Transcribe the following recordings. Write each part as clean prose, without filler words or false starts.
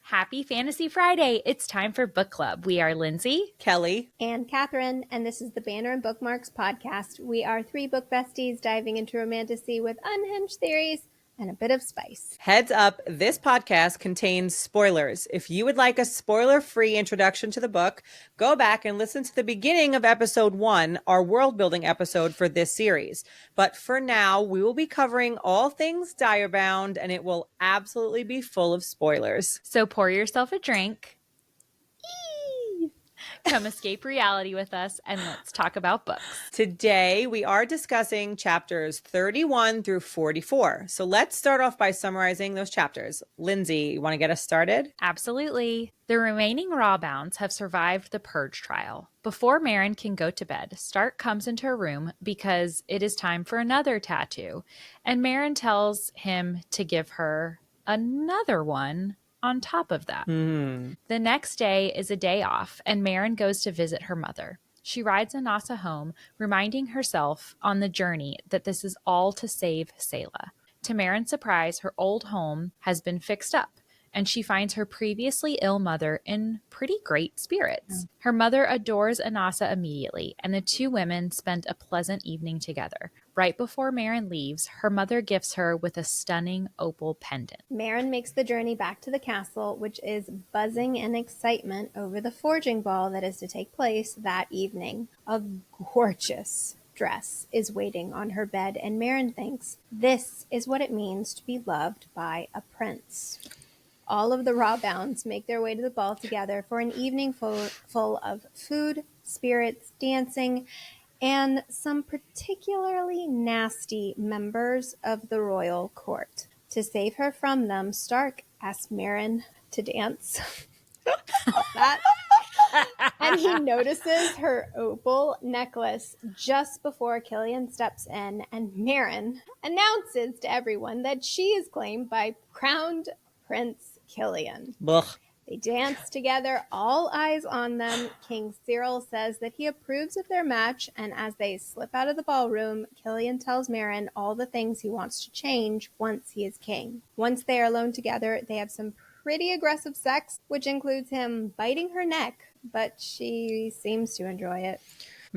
Happy Fantasy Friday. It's time for book club. We are Lindsay, Kelly, and Catherine, and this is the Banner and Bookmarks podcast. We are three book besties diving into romantasy with unhinged theories and a bit of spice. Heads up, this podcast contains spoilers. If you would like a spoiler-free introduction to the book, go back and listen to the beginning of episode 1, our world-building episode for this series. But for now, we will be covering all things Direbound, and it will absolutely be full of spoilers. So pour yourself a drink. Come escape reality with us, and let's talk about books. Today, we are discussing chapters 31 through 44. So let's start off by summarizing those chapters. Lindsay, you want to get us started? Absolutely. The remaining Rawbounds have survived the Purge Trial. Before Meryn can go to bed, Stark comes into her room because it is time for another tattoo, and Meryn tells him to give her another one on top of that. The next day is a day off, and Meryn goes to visit her mother. She rides Anassa home, reminding herself on the journey that this is all to save Selah. To Meryn's surprise, her old home has been fixed up, and she finds her previously ill mother in pretty great spirits. Her mother adores Anassa immediately, and the two women spend a pleasant evening together. Right before Meryn leaves, her mother gifts her with a stunning opal pendant. Meryn makes the journey back to the castle, which is buzzing in excitement over the forging ball that is to take place that evening. A gorgeous dress is waiting on her bed, and Meryn thinks this is what it means to be loved by a prince. All of the Rawbounds make their way to the ball together for an evening full of food, spirits, dancing, and some particularly nasty members of the royal court. To save her from them, Stark asks Meryn to dance. That. And he notices her opal necklace just before Killian steps in, and Meryn announces to everyone that she is claimed by crowned Prince Killian. Blech. They dance together, all eyes on them. King Cyril says that he approves of their match, and as they slip out of the ballroom, Killian tells Meryn all the things he wants to change once he is king. Once they are alone together, they have some pretty aggressive sex, which includes him biting her neck, but she seems to enjoy it.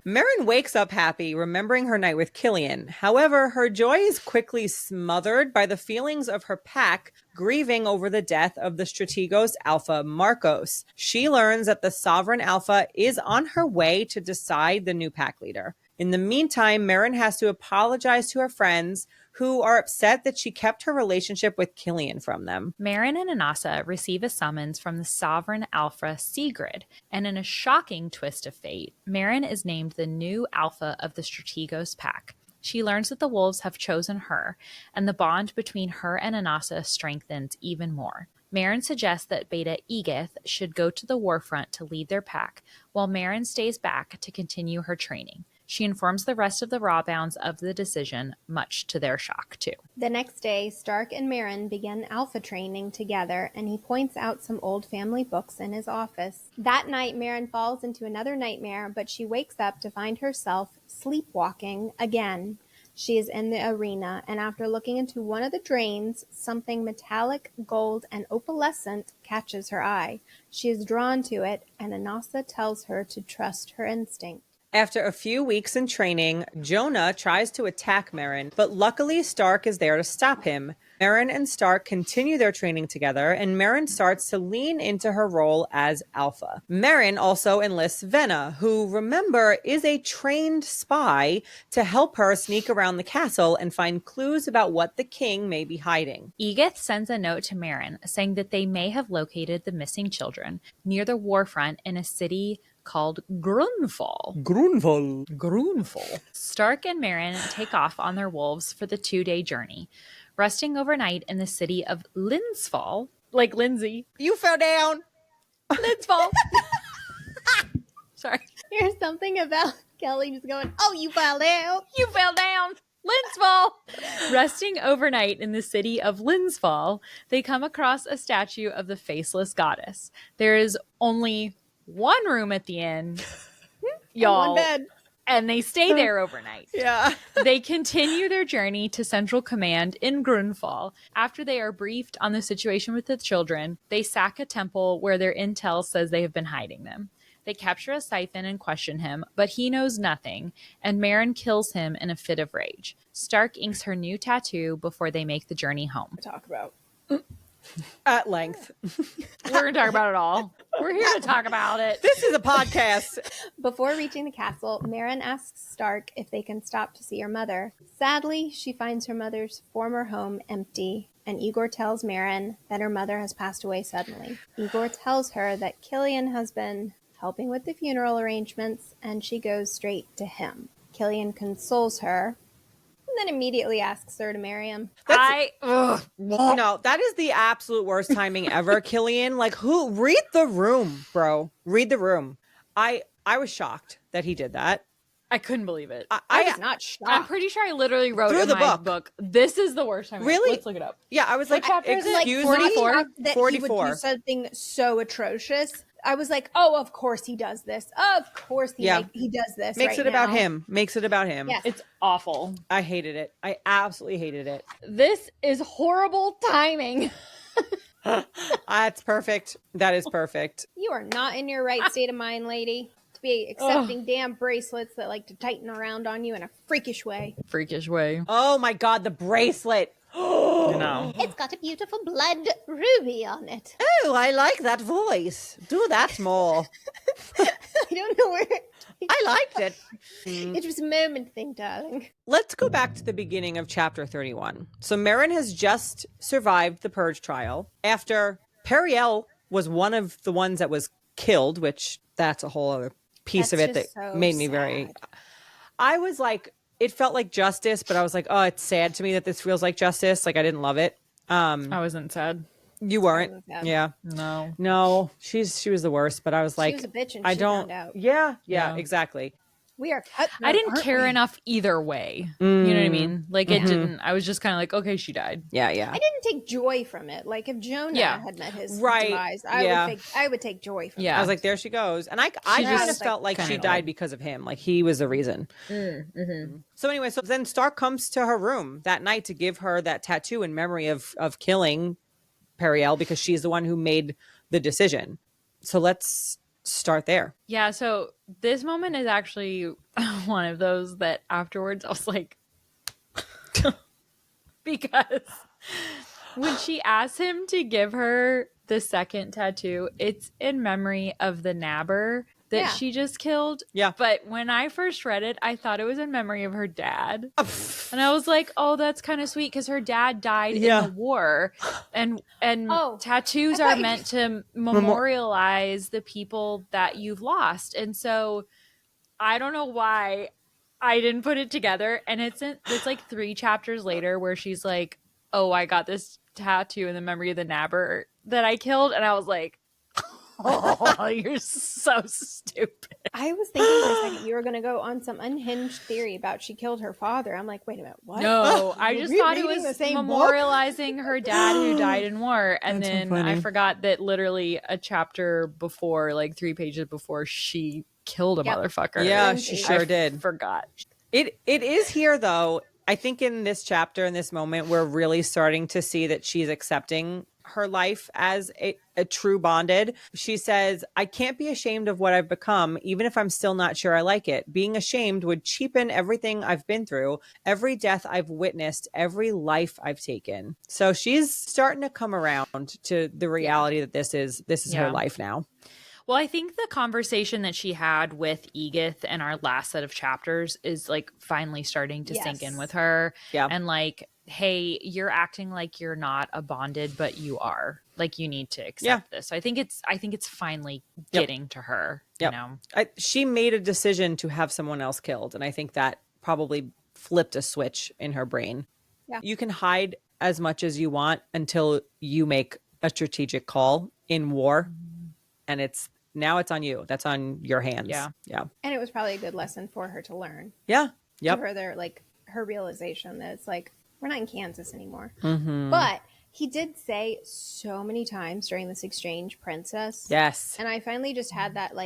Meryn wakes up happy, remembering her night with Killian. However, her joy is quickly smothered by the feelings of her pack grieving over the death of the Strategos Alpha Marcos. She learns that the Sovereign Alpha is on her way to decide the new pack leader. In the meantime, Meryn has to apologize to her friends who are upset that she kept her relationship with Killian from them. Meryn and Anassa receive a summons from the Sovereign Alpha Sigrid, and in a shocking twist of fate, Meryn is named the new Alpha of the Strategos pack. She learns that the wolves have chosen her, and the bond between her and Anassa strengthens even more. Meryn suggests that Beta Egith should go to the warfront to lead their pack, while Meryn stays back to continue her training. She informs the rest of the Rawbounds of the decision, much to their shock, too. The next day, Stark and Meryn begin alpha training together, and he points out some old family books in his office. That night, Meryn falls into another nightmare, but she wakes up to find herself sleepwalking again. She is in the arena, and after looking into one of the drains, something metallic, gold, and opalescent catches her eye. She is drawn to it, and Anassa tells her to trust her instinct. After a few weeks in training, Jonah tries to attack Meryn, but luckily Stark is there to stop him. Meryn and Stark continue their training together, and Meryn starts to lean into her role as Alpha. Meryn also enlists Venna, who, remember, is a trained spy, to help her sneak around the castle and find clues about what the king may be hiding. Egith sends a note to Meryn saying that they may have located the missing children near the warfront in a city called Grunfall. Grunfall. Stark and Meryn take off on their wolves for the 2-day journey, resting overnight in the city of Linsfall, like Lindsay. You fell down! Linsfall. Sorry. There's something about Kelly just going, oh, you fell down. You fell down. Linsfall. Resting overnight in the city of Linsfall, they come across a statue of the faceless goddess. There is only one room at the inn, y'all, One bed. and they stay there overnight. Yeah. They continue their journey to Central Command in Grunfall. After they are briefed on the situation with the children, they sack a temple where their intel says they have been hiding them. They capture a siphon and question him, but he knows nothing, and Meryn kills him in a fit of rage. Stark inks her new tattoo before they make the journey home. Talk about. At length. We're going to talk about it all. We're here to talk about it. This is a podcast. Before reaching the castle, Meryn asks Stark if they can stop to see her mother. Sadly, she finds her mother's former home empty, and Igor tells Meryn that her mother has passed away suddenly. Igor tells her that Killian has been helping with the funeral arrangements, and she goes straight to him. Killian consoles her, and then immediately asks her to marry him. No, that is the absolute worst timing ever, Killian. Like, who? Read the room, bro. Read the room. I was shocked that he did that. I couldn't believe it. I was not shocked. I'm pretty sure I literally wrote Through in the my book. this is the worst time. Really? Let's look it up. Yeah, I was like, chapter is it? excuse like me? 44? that 44. He would do something so atrocious. I was like, oh, of course he does this. Of course he does this. Makes right it about now. him. Makes it about him. Yes. It's awful. I hated it. I absolutely hated it. This is horrible timing. That's perfect. That is perfect. You are not in your right state of mind, lady, to be accepting damn bracelets that like to tighten around on you in a freakish way. Freakish way. Oh my God, the bracelet. You know. It's got a beautiful blood ruby on it. Oh, I like that voice. Do that more. I don't know where. I liked it. It was a moment thing, darling. Let's go back to the beginning of chapter 31. So Meryn has just survived the Purge Trial after Periel was one of the ones that was killed, which that's a whole other piece of it that made me very... I was like, it felt like justice, but I was like, oh, it's sad to me that this feels like justice. Like, I didn't love it. I wasn't sad. You weren't. Yeah. No. She was the worst, but I was like, she was a bitch and I she don't. found out. Yeah, Yeah. exactly. We are cut. I didn't care enough either way. You know what I mean? Like it didn't. I was just kind of like, okay, she died. Yeah. I didn't take joy from it. Like if Jonah had met his demise, I would take joy from it. I was like, there she goes. And I kind of felt like she died because of him. Like he was the reason. So anyway, so then Stark comes to her room that night to give her that tattoo in memory of killing Periel because she's the one who made the decision. So let's start there. Yeah, so this moment is actually one of those that afterwards I was like, because when she asked him to give her the second tattoo, it's in memory of the nabber that she just killed. Yeah. But when I first read it, I thought it was in memory of her dad. And I was like, oh, that's kind of sweet because her dad died in the war. And tattoos are meant to memorialize the people that you've lost. And so I don't know why I didn't put it together. And it's like 3 chapters later where she's like, oh, I got this tattoo in the memory of the nabber that I killed. And I was like, oh, you're so stupid. I was thinking for a second you were going to go on some unhinged theory about she killed her father. I'm like, wait a minute, what? No, I just thought it was memorializing her dad who died in war. And then I forgot that literally a chapter before, like 3 pages before, she killed a motherfucker. Yeah, she sure did. Forgot. It is here, though. I think in this chapter, in this moment, we're really starting to see that she's accepting her life as a true bonded. She says, I can't be ashamed of what I've become, even if I'm still not sure I like it. Being ashamed would cheapen everything I've been through, every death I've witnessed, every life I've taken. So she's starting to come around to the reality that this is her life now. Well, I think the conversation that she had with Edith in our last set of chapters is like finally starting to sink in with her. Yeah. And like, hey, you're acting like you're not a bonded, but you are. Like, you need to accept this. So I think it's finally getting to her. You know, she made a decision to have someone else killed, and I think that probably flipped a switch in her brain. Yeah. You can hide as much as you want until you make a strategic call in war, and it's on you. That's on your hands. Yeah. And it was probably a good lesson for her to learn. Yeah. Yep. To further her realization that it's like, we're not in Kansas anymore. But he did say so many times during this exchange, princess. Yes. And I finally just had that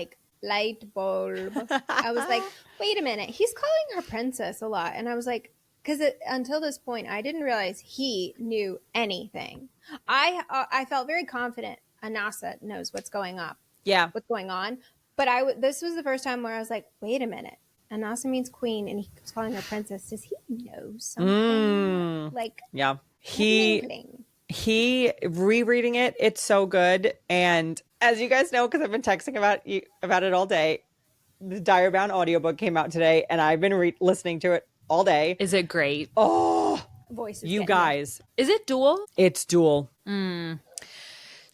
light bulb. I was like, wait a minute, he's calling her princess a lot. And I was like, because until this point, I didn't realize he knew anything. I felt very confident Anassa knows what's going on. Yeah. What's going on. But this was the first time where I was like, wait a minute. Anassa means queen, and he keeps calling her princess. Does he know something? Like, yeah. He Rereading it, it's so good. And as you guys know, because I've been texting about it all day, the Direbound audiobook came out today, and I've been listening to it all day. Is it great? Oh, voices. you guys. Is it dual? It's dual.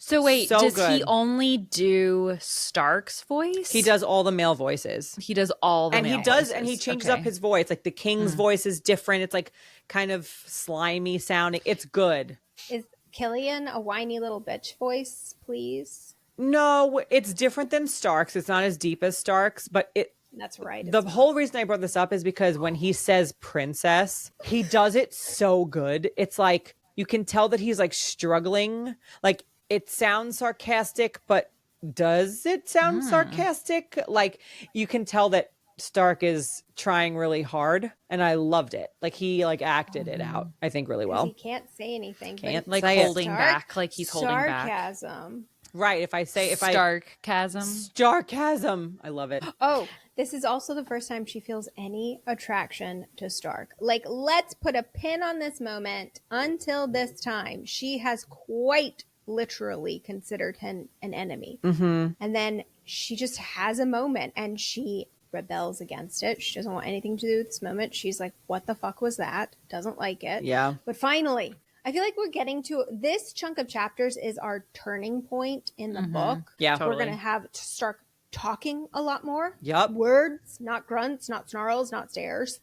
So wait, So does good. he only do Stark's voice? He does all the male voices. He does all the and male he does, voices. and he changes up his voice. Like the king's voice is different. It's like kind of slimy sounding. It's good. Is Killian a whiny little bitch voice, please? No, it's different than Stark's. It's not as deep as Stark's, but That's right. The whole reason I brought this up is because when he says princess, he does it so good. It's like you can tell that he's like struggling. Like it sounds sarcastic, but does it sound sarcastic? Like you can tell that Stark is trying really hard, and I loved it. Like he like acted it out, I think, really well. He can't say anything. Can't like say holding back, like he's holding back. Sarcasm. Right. Starkasm. I love it. Oh, this is also the first time she feels any attraction to Stark. Like, let's put a pin on this moment. Until this time, she has quite literally considered him an enemy. And then she just has a moment and she rebels against it. She doesn't want anything to do with this moment. She's like, what the fuck was that? Doesn't like it. Yeah. But finally, I feel like we're getting to this chunk of chapters is our turning point in the book. Yeah, We're totally. going to have to start talking a lot more. Yep. Words, not grunts, not snarls, not stares.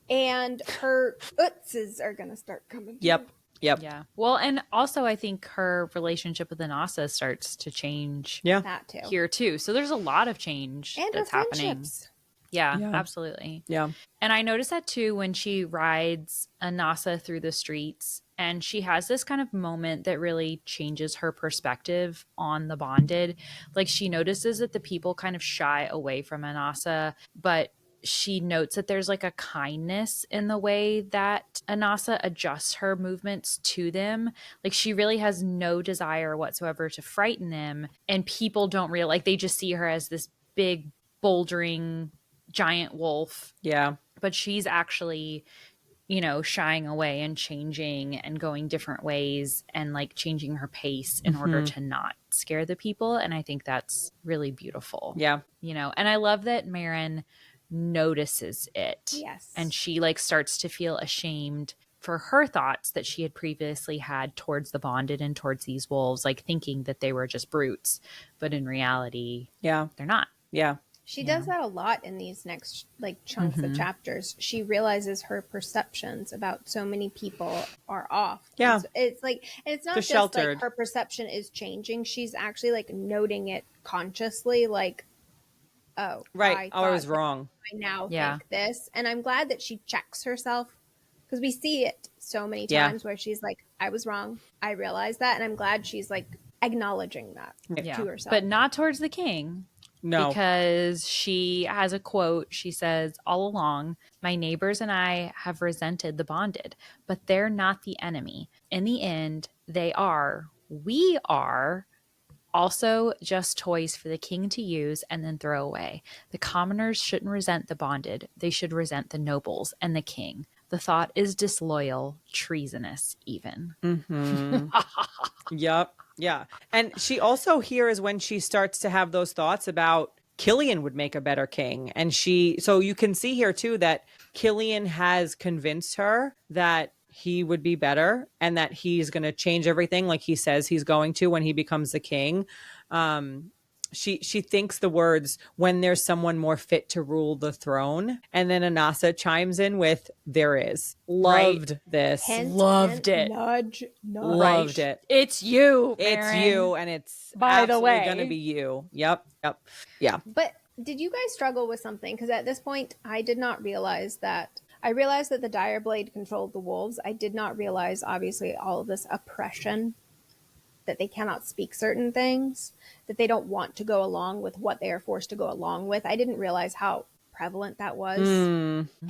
And her utzes are going to start coming. Yep. Yeah. Well, and also I think her relationship with Anassa starts to change. Yeah. That too. Here too. So there's a lot of change And that's her happening. friendships. Yeah, absolutely. Yeah. And I noticed that too when she rides Anassa through the streets, and she has this kind of moment that really changes her perspective on the bonded. Like she notices that the people kind of shy away from Anassa, but she notes that there's like a kindness in the way that Anassa adjusts her movements to them. Like she really has no desire whatsoever to frighten them, and people don't realize, like they just see her as this big bouldering giant wolf. Yeah. But she's actually, you know, shying away and changing and going different ways and like changing her pace in order to not scare the people. And I think that's really beautiful. Yeah. You know, and I love that Meryn notices it. Yes. And she like starts to feel ashamed for her thoughts that she had previously had towards the bonded and towards these wolves, like thinking that they were just brutes. But in reality, Yeah. they're not. Yeah. She does that a lot in these next like chunks of chapters. She realizes her perceptions about so many people are off. Yeah. It's like, and it's not They're just sheltered. like her perception is changing. She's actually like noting it consciously, like, oh, Right. I was thought wrong. I now Yeah. think this. And I'm glad that she checks herself because we see it so many Yeah. times where she's like, I was wrong. I realized that. And I'm glad she's like acknowledging that Yeah. to herself. But not towards the king. No. Because she has a quote. She says, all along, my neighbors and I have resented the bonded, but they're not the enemy. In the end, we are also just toys for the king to use and then throw away. The commoners shouldn't resent the bonded. They should resent the nobles and the king. The thought is disloyal, treasonous even. Yep. Yeah. And she also here is when she starts to have those thoughts about Killian would make a better king. And so you can see here too that Killian has convinced her that he would be better and that he's going to change everything like he says he's going to when he becomes the king. She thinks the words, when there's someone more fit to rule the throne. And then Anassa chimes in with, there is. Loved this. Hint, Loved hint, it. Nudge, nudge. Loved it. It's you, It's Meryn. you, and it's By the way. going to be you. Yep. Yeah. But did you guys struggle with something? Because at this point, I did not realize that. I realized that the Dire Blade controlled the wolves. I did not realize, obviously, all of this oppression that they cannot speak certain things, that they don't want to go along with what they are forced to go along with. I didn't realize how prevalent that was.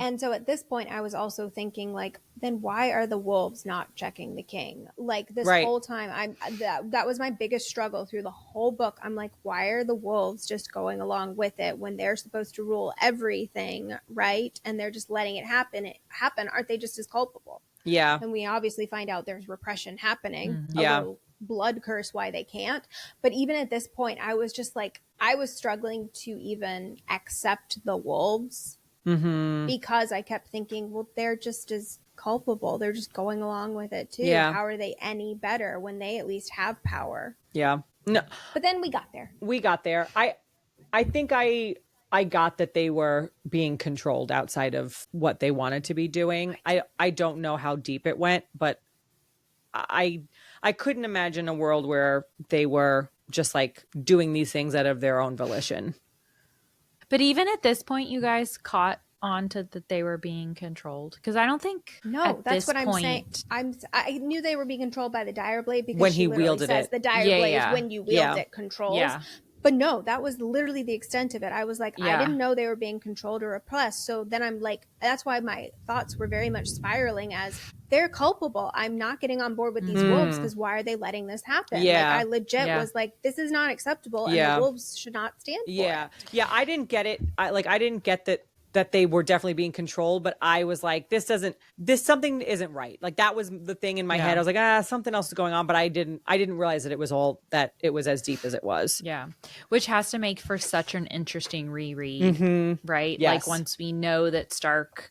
And so at this point I was also thinking, like, then why are the wolves not checking the king? Like, this whole time that was my biggest struggle through the whole book. I'm like, why are the wolves just going along with it when they're supposed to rule everything, right? And they're just letting it happen. Aren't they just as culpable? Yeah. And we obviously find out there's repression happening. Yeah. A little blood curse why they can't. But even at this point, I was just like, I was struggling to even accept the wolves because I kept thinking, well, they're just as culpable. They're just going along with it too. Yeah. How are they any better when they at least have power? Yeah. No, But then we got there. I think I got that they were being controlled outside of what they wanted to be doing. I don't know how deep it went, but I couldn't imagine a world where they were just like doing these things out of their own volition. But even at this point, you guys caught on to that they were being controlled, because I don't think that's what I'm saying. I knew they were being controlled by the dire blade because when she he literally wielded says it. the dire blade is when you wield it controls. Yeah. But no, that was literally the extent of it. I was like, I didn't know they were being controlled or oppressed. So then I'm like, that's why my thoughts were very much spiraling as they're culpable. I'm not getting on board with these wolves because why are they letting this happen? Yeah. Like, I legit was like, this is not acceptable and the wolves should not stand for it. Yeah, I didn't get it. I didn't get that they were definitely being controlled, but I was like, something isn't right. Like, that was the thing in my head. I was like, something else is going on, but I didn't realize that it was as deep as it was. Yeah. Which has to make for such an interesting reread, right? Yes. Like, once we know that Stark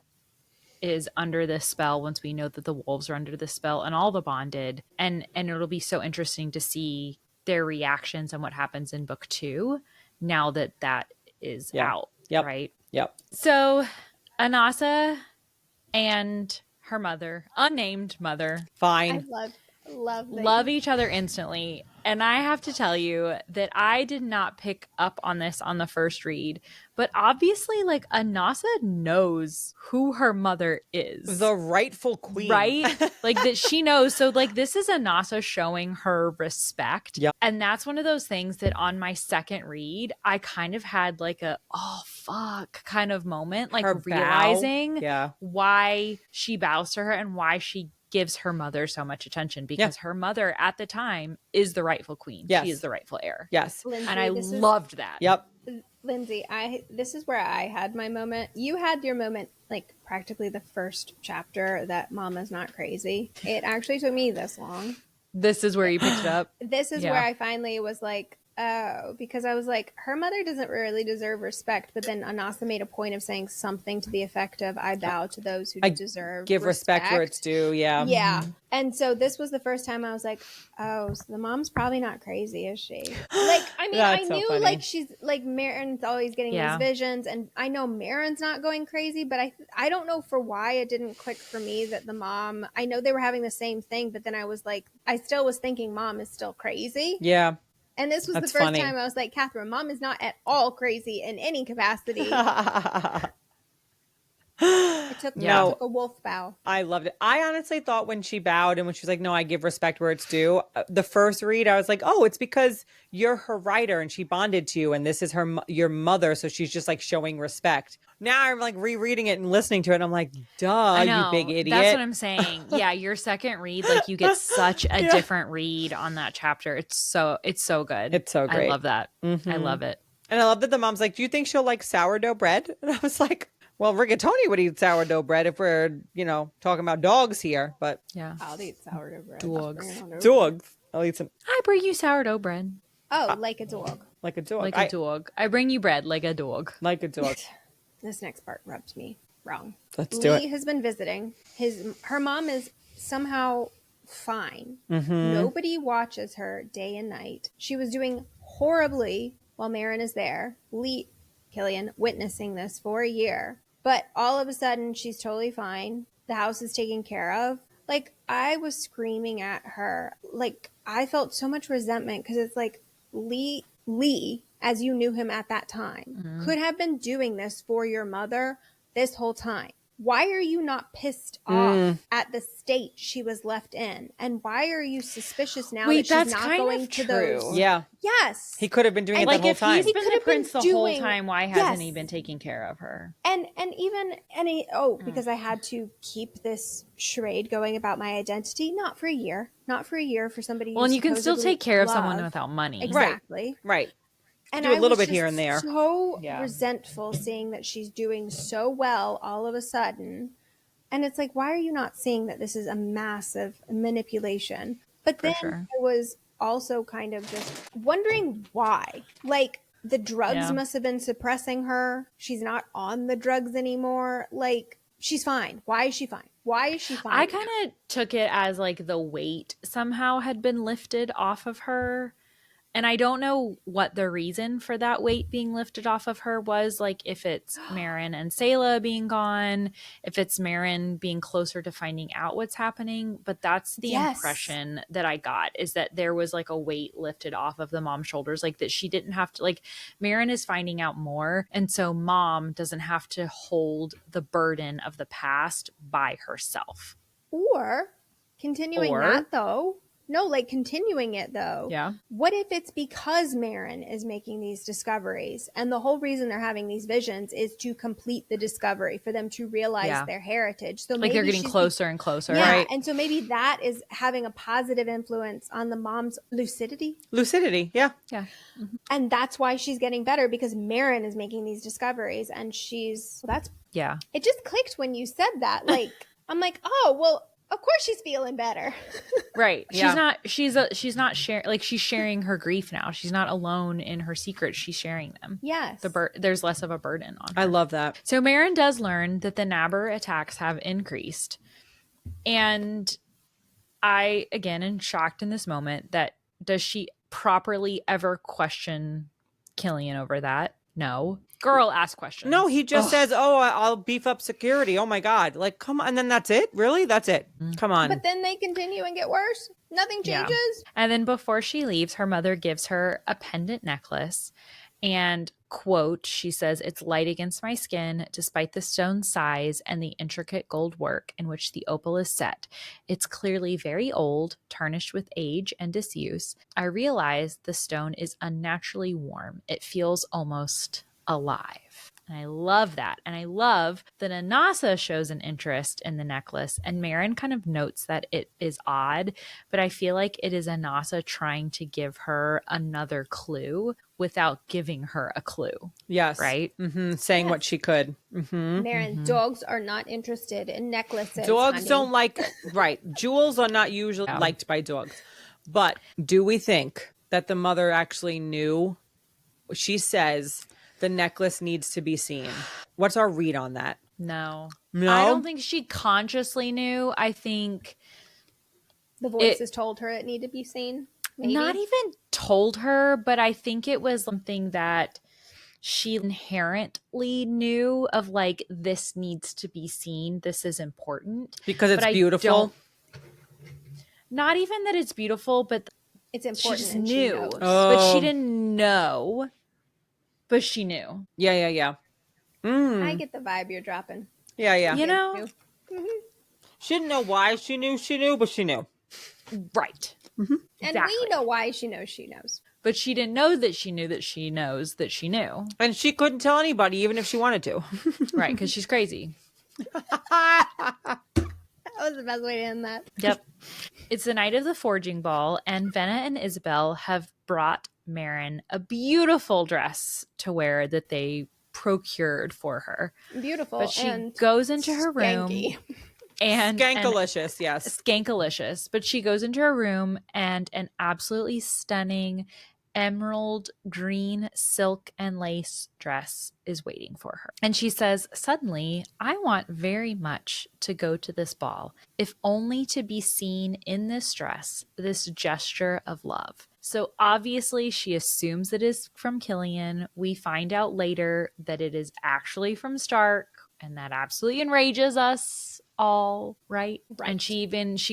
is under this spell, once we know that the wolves are under this spell and all the bonded, and it'll be so interesting to see their reactions and what happens in book 2 now that is out. Right? Yep. So Anassa and her mother, unnamed mother, fine, love each other instantly. And I have to tell you that I did not pick up on this on the first read, but obviously, like, Anassa knows who her mother is. The rightful queen. Right? Like, that she knows. So, like, this is Anassa showing her respect. Yep. And that's one of those things that on my second read, I kind of had like a, oh, fuck kind of moment, like her realizing bow. why she bows to her and why she gives her mother so much attention, because her mother at the time is the rightful queen. Yes. She is the rightful heir. Yes. Lindsay, and I loved that. Yep. Lindsay, this is where I had my moment. You had your moment like practically the first chapter that Mama's not crazy. It actually took me this long. This is where you picked it up. This is where I finally was like, oh, because I was like, her mother doesn't really deserve respect. But then Anassa made a point of saying something to the effect of, I bow to those who deserve give respect where it's due. Yeah. Yeah. Mm-hmm. And so this was the first time I was like, oh, so the mom's probably not crazy, is she? Like, I mean, I knew so like she's like Meryn's always getting these visions, and I know Meryn's not going crazy, but I don't know for why it didn't click for me that the mom, I know they were having the same thing, but then I was like, I still was thinking mom is still crazy. Yeah. And this was the first time I was like, Catherine, mom is not at all crazy in any capacity. It took a wolf bow. I loved it. I honestly thought when she bowed and when she was like, no, I give respect where it's due. The first read, I was like, oh, it's because you're her rider and she bonded to you and this is your mother. So she's just like showing respect. Now I'm like rereading it and listening to it. And I'm like, duh, you big idiot. That's what I'm saying. Yeah. Your second read, like you get such a different read on that chapter. It's so good. It's so great. I love that. Mm-hmm. I love it. And I love that the mom's like, do you think she'll like sourdough bread? And I was like, well, Rigatoni would eat sourdough bread if we're, talking about dogs here. But yeah, I'll eat sourdough bread. Dogs. I'll eat some. I bring you sourdough bread. Oh, like a dog. Like a dog. Like a dog. I bring you bread like a dog. Like a dog. This next part rubbed me wrong. Let's do it. Lee has been visiting. Her mom is somehow fine. Mm-hmm. Nobody watches her day and night. She was doing horribly while Meryn is there. Killian, witnessing this for a year. But all of a sudden, she's totally fine. The house is taken care of. Like, I was screaming at her. Like, I felt so much resentment because it's like, Lee, as you knew him at that time, could have been doing this for your mother this whole time. why are you not pissed off at the state she was left in? And why are you suspicious now that she's not going to those? Yeah. Yes. He could have been doing it the whole if time. he's He been could the have been prince the whole doing- time, why hasn't he Yes. been taking care of her? And because I had to keep this charade going about my identity, not for a year for somebody. Well, and you can still supposedly take care of someone love. without money. Exactly. Right. And Do a I little was bit here just and there. so Yeah. resentful seeing that she's doing so well all of a sudden. And it's like, why are you not seeing that this is a massive manipulation? But then sure. I was also kind of just wondering why. Like, the drugs Yeah. must have been suppressing her. She's not on the drugs anymore. Like, she's fine. Why is she fine? Why is she fine? I kind of took it as like the weight somehow had been lifted off of her. And I don't know what the reason for that weight being lifted off of her was. Like, if it's Meryn and Selah being gone, if it's Meryn being closer to finding out what's happening. But that's the impression that I got, is that there was like a weight lifted off of the mom's shoulders. Like, that she didn't have to, like, Meryn is finding out more. And so mom doesn't have to hold the burden of the past by herself. Or continuing that though. No, like continuing it though. Yeah. What if it's because Meryn is making these discoveries and the whole reason they're having these visions is to complete the discovery, for them to realize their heritage. So Like, maybe they're getting closer and closer. Yeah, Right. and so maybe that is having a positive influence on the mom's lucidity. Lucidity, yeah. Yeah. And that's why she's getting better, because Meryn is making these discoveries and Yeah. it just clicked when you said that. Like, I'm like, oh, well, of course she's feeling better. Right. Yeah. She's not sharing, like, she's sharing her grief now. She's not alone in her secrets. She's sharing them. Yes. There's less of a burden on her. I love that. So Meryn does learn that the Nabber attacks have increased. And I, again, am shocked in this moment that does she properly ever question Killian over that? No. Girl, ask questions. No, he just says, "Oh, I'll beef up security." Oh my god! Like, come on, and then that's it. Really, that's it. Come on. But then they continue and get worse. Nothing changes. Yeah. And then before she leaves, her mother gives her a pendant necklace. And, quote, she says, "It's light against my skin, despite the stone's size and the intricate gold work in which the opal is set. It's clearly very old, tarnished with age and disuse. I realize the stone is unnaturally warm. It feels almost alive." And I love that. And I love that Anassa shows an interest in the necklace. And Meryn kind of notes that it is odd, but I feel like it is Anassa trying to give her another clue without giving her a clue. Yes. Right? Saying what she could. Meryn, dogs are not interested in necklaces. Dogs honey. don't like, right. Jewels are not usually liked by dogs. But do we think that the mother actually knew? She says the necklace needs to be seen. What's our read on that? No. No? I don't think she consciously knew. I think The voices told her it needed to be seen. Maybe. not even told her, but I think it was something that she inherently knew of, like, this needs to be seen. This is important. Because it's But I beautiful. don't- Not even that it's beautiful, but It's she important. just and she knew. knows. But she didn't know. But she knew. Yeah. I get the vibe you're dropping. Yeah. You know? She didn't know why she knew, but she knew. Right. And Exactly. we know why she knows she knows. But she didn't know that she knew that she knows that she knew. And she couldn't tell anybody, even if she wanted to. Right, because she's crazy. That was the best way to end that. Yep. It's the night of the forging ball, and Venna and Isabel have brought Meryn a beautiful dress to wear that they procured for her. Beautiful. But she and goes into her room skanky. and Skankalicious, yes. skankalicious. But she goes into her room and an absolutely stunning emerald green silk and lace dress is waiting for her. And she says, "Suddenly, I want very much to go to this ball, if only to be seen in this dress, this gesture of love." So obviously she assumes it is from Killian. We find out later that it is actually from Stark, and that absolutely enrages us all, right? And she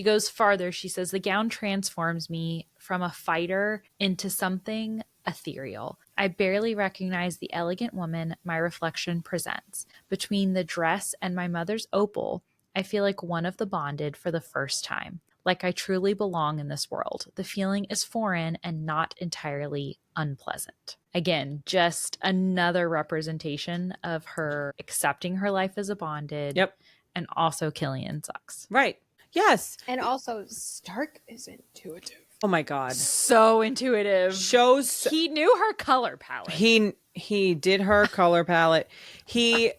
goes farther. She says, "The gown transforms me from a fighter into something ethereal. I barely recognize the elegant woman my reflection presents. Between the dress and my mother's opal, I feel like one of the bonded for the first time, like I truly belong in this world. The feeling is foreign and not entirely unpleasant. Again, just another representation of her accepting her life as a bonded. Yep. And also Killian sucks. Right. Yes. And also, Stark is intuitive. Oh my God. So intuitive. He knew her color palette. He did her color palette. He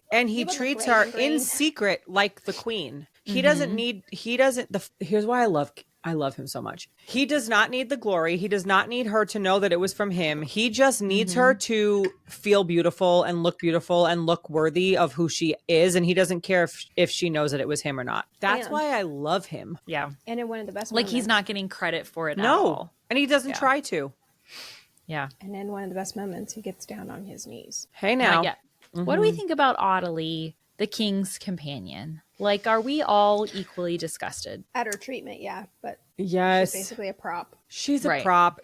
treats her green. in secret like the queen. Here's why I love him so much. He does not need the glory. He does not need her to know that it was from him. He just needs her to feel beautiful and look worthy of who she is. And he doesn't care if she knows that it was him or not. That's why I love him. Yeah. And in one of the best Like moments. he's not getting credit for it at all. And he doesn't try to. Yeah. And in one of the best moments, he gets down on his knees. Hey now. Not yet. What do we think about Audley, the king's companion? Like, are we all equally disgusted? At her treatment, yeah, but yes, she's basically a prop. She's a prop.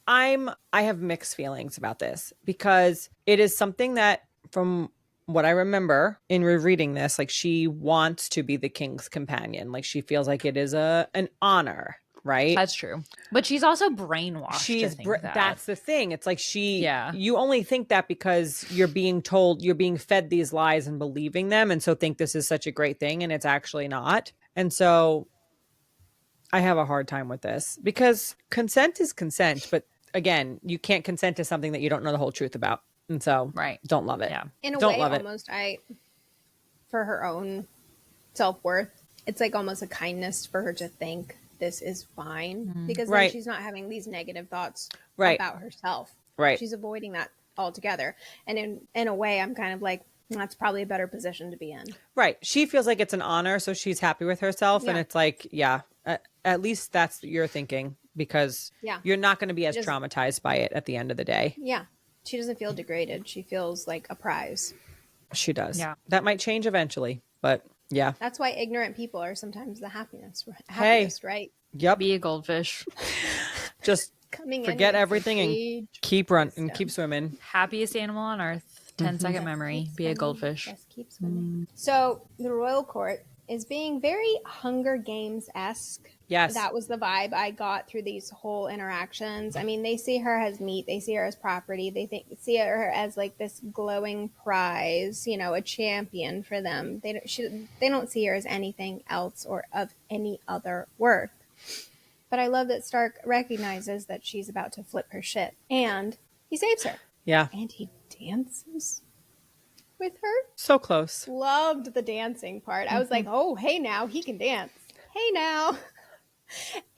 I have mixed feelings about this because it is something that, from what I remember in rereading this, like she wants to be the king's companion. Like she feels like it is an honor. Right. That's true. But she's also brainwashed. That's the thing. It's like you only think that because you're being fed these lies and believing them. And so think this is such a great thing. And it's actually not. And so I have a hard time with this because consent is consent. But again, you can't consent to something that you don't know the whole truth about. And so don't love it. Yeah. In a don't way, love almost for her own self-worth, it's like almost a kindness for her to think this is fine because then she's not having these negative thoughts about herself. Right. She's avoiding that altogether. And in a way, I'm kind of like, that's probably a better position to be in. Right. She feels like it's an honor, so she's happy with herself. And it's like, at least that's what you're thinking because you're not going to be as traumatized by it at the end of the day. Yeah. She doesn't feel degraded. She feels like a prize. She does. Yeah. That might change eventually, but yeah. That's why ignorant people are sometimes the happiest, right? Yep. Be a goldfish. Just forget everything and keep swimming. Happiest animal on earth. 10-second memory. Be a goldfish. Just keep swimming. So the royal court is being very Hunger Games-esque. Yes. That was the vibe I got through these whole interactions. I mean, they see her as meat. They see her as property. They see her as like this glowing prize, a champion for them. They don't see her as anything else or of any other worth. But I love that Stark recognizes that she's about to flip her shit. And he saves her. Yeah. And he dances with her. So close. Loved the dancing part. I was like, oh, hey now, he can dance. Hey now.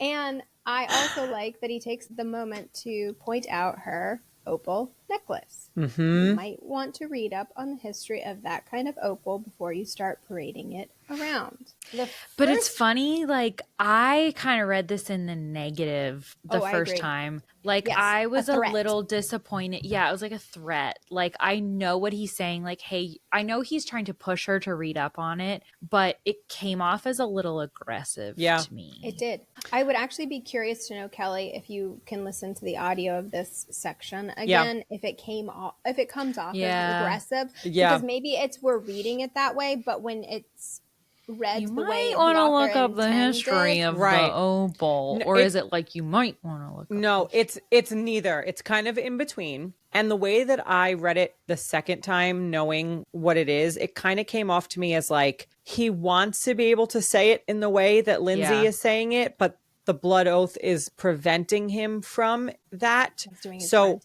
And I also like that he takes the moment to point out her opal necklace. You might want to read up on the history of that kind of opal before you start parading it around. But it's funny, like I kind of read this in the negative the first time. Like I was a little disappointed. Yeah, it was like a threat. Like I know what he's saying. Like, hey, I know he's trying to push her to read up on it, but it came off as a little aggressive to me. It did. I would actually be curious to know, Kelly, if you can listen to the audio of this section again, if it comes off as aggressive. Because maybe we're reading it that way, but when it's read the way you might want to look up the intended. history of the opal, or is it like you might want to look up? No, it's neither. It's kind of in between. And the way that I read it the second time, knowing what it is, it kind of came off to me as like he wants to be able to say it in the way that Lindsay is saying it, but the blood oath is preventing him from that. So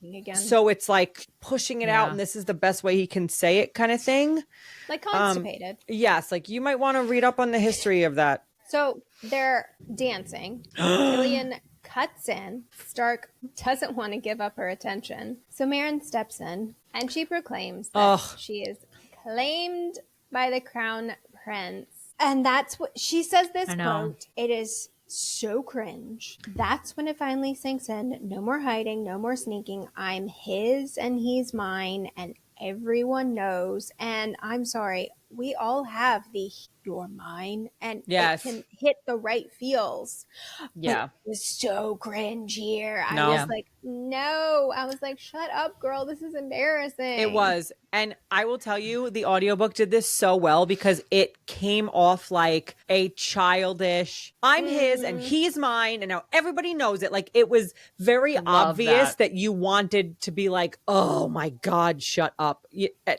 it's like pushing it out, and this is the best way he can say it, kind of thing. Like constipated. Yes, like you might want to read up on the history of that. So they're dancing. Killian cuts in. Stark doesn't want to give up her attention. So Meryn steps in, and she proclaims that she is claimed by the crown prince. And that's what she says. This quote, it is so cringe. That's when it finally sinks in. No more hiding, no more sneaking. I'm his and he's mine, and everyone knows. And I'm sorry, we all have the you're mine, and Yes. it can hit the right feels. But Yeah. it was so cringy. I No. was Yeah. like, no. I was like, shut up, girl. This is embarrassing. It was. And I will tell you, the audiobook did this so well because it came off like a childish, I'm his and he's mine, and now everybody knows it. Like, it was very obvious that you wanted to be like, oh my God, shut up.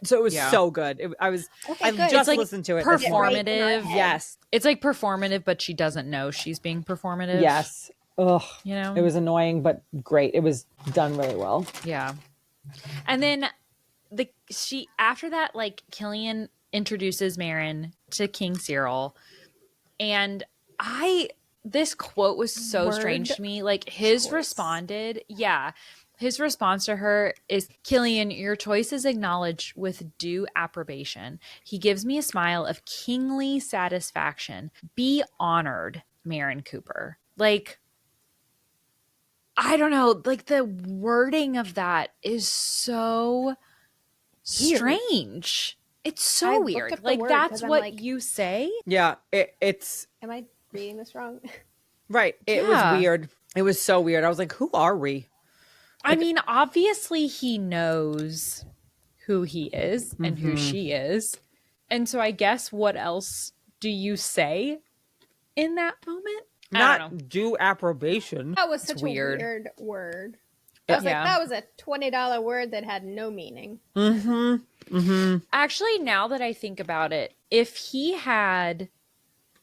So it was so good. I Okay, good. just It's like listened to it this morning. performative. Yes. It's like performative, but she doesn't know she's being performative. Yes. Ugh. You know? It was annoying, but great. It was done really well. Yeah. And then after that, like, Killian introduces Meryn to King Cyril, and this quote was so strange to me. Like, his response to her is, Killian, your choice is acknowledged with due approbation. He gives me a smile of kingly satisfaction. Be honored, Meryn Cooper. Like, I don't know, like, the wording of that is so strange. It's so weird. Like, that's what you say? Yeah, it's... Am I reading this wrong? Right. It was weird. It was so weird. I was like, who are we? I mean, obviously he knows who he is and who she is. And so I guess what else do you say in that moment? Not due approbation. That was such a weird word. I was like, that was a $20 word that had no meaning. Actually, now that I think about it, if he had,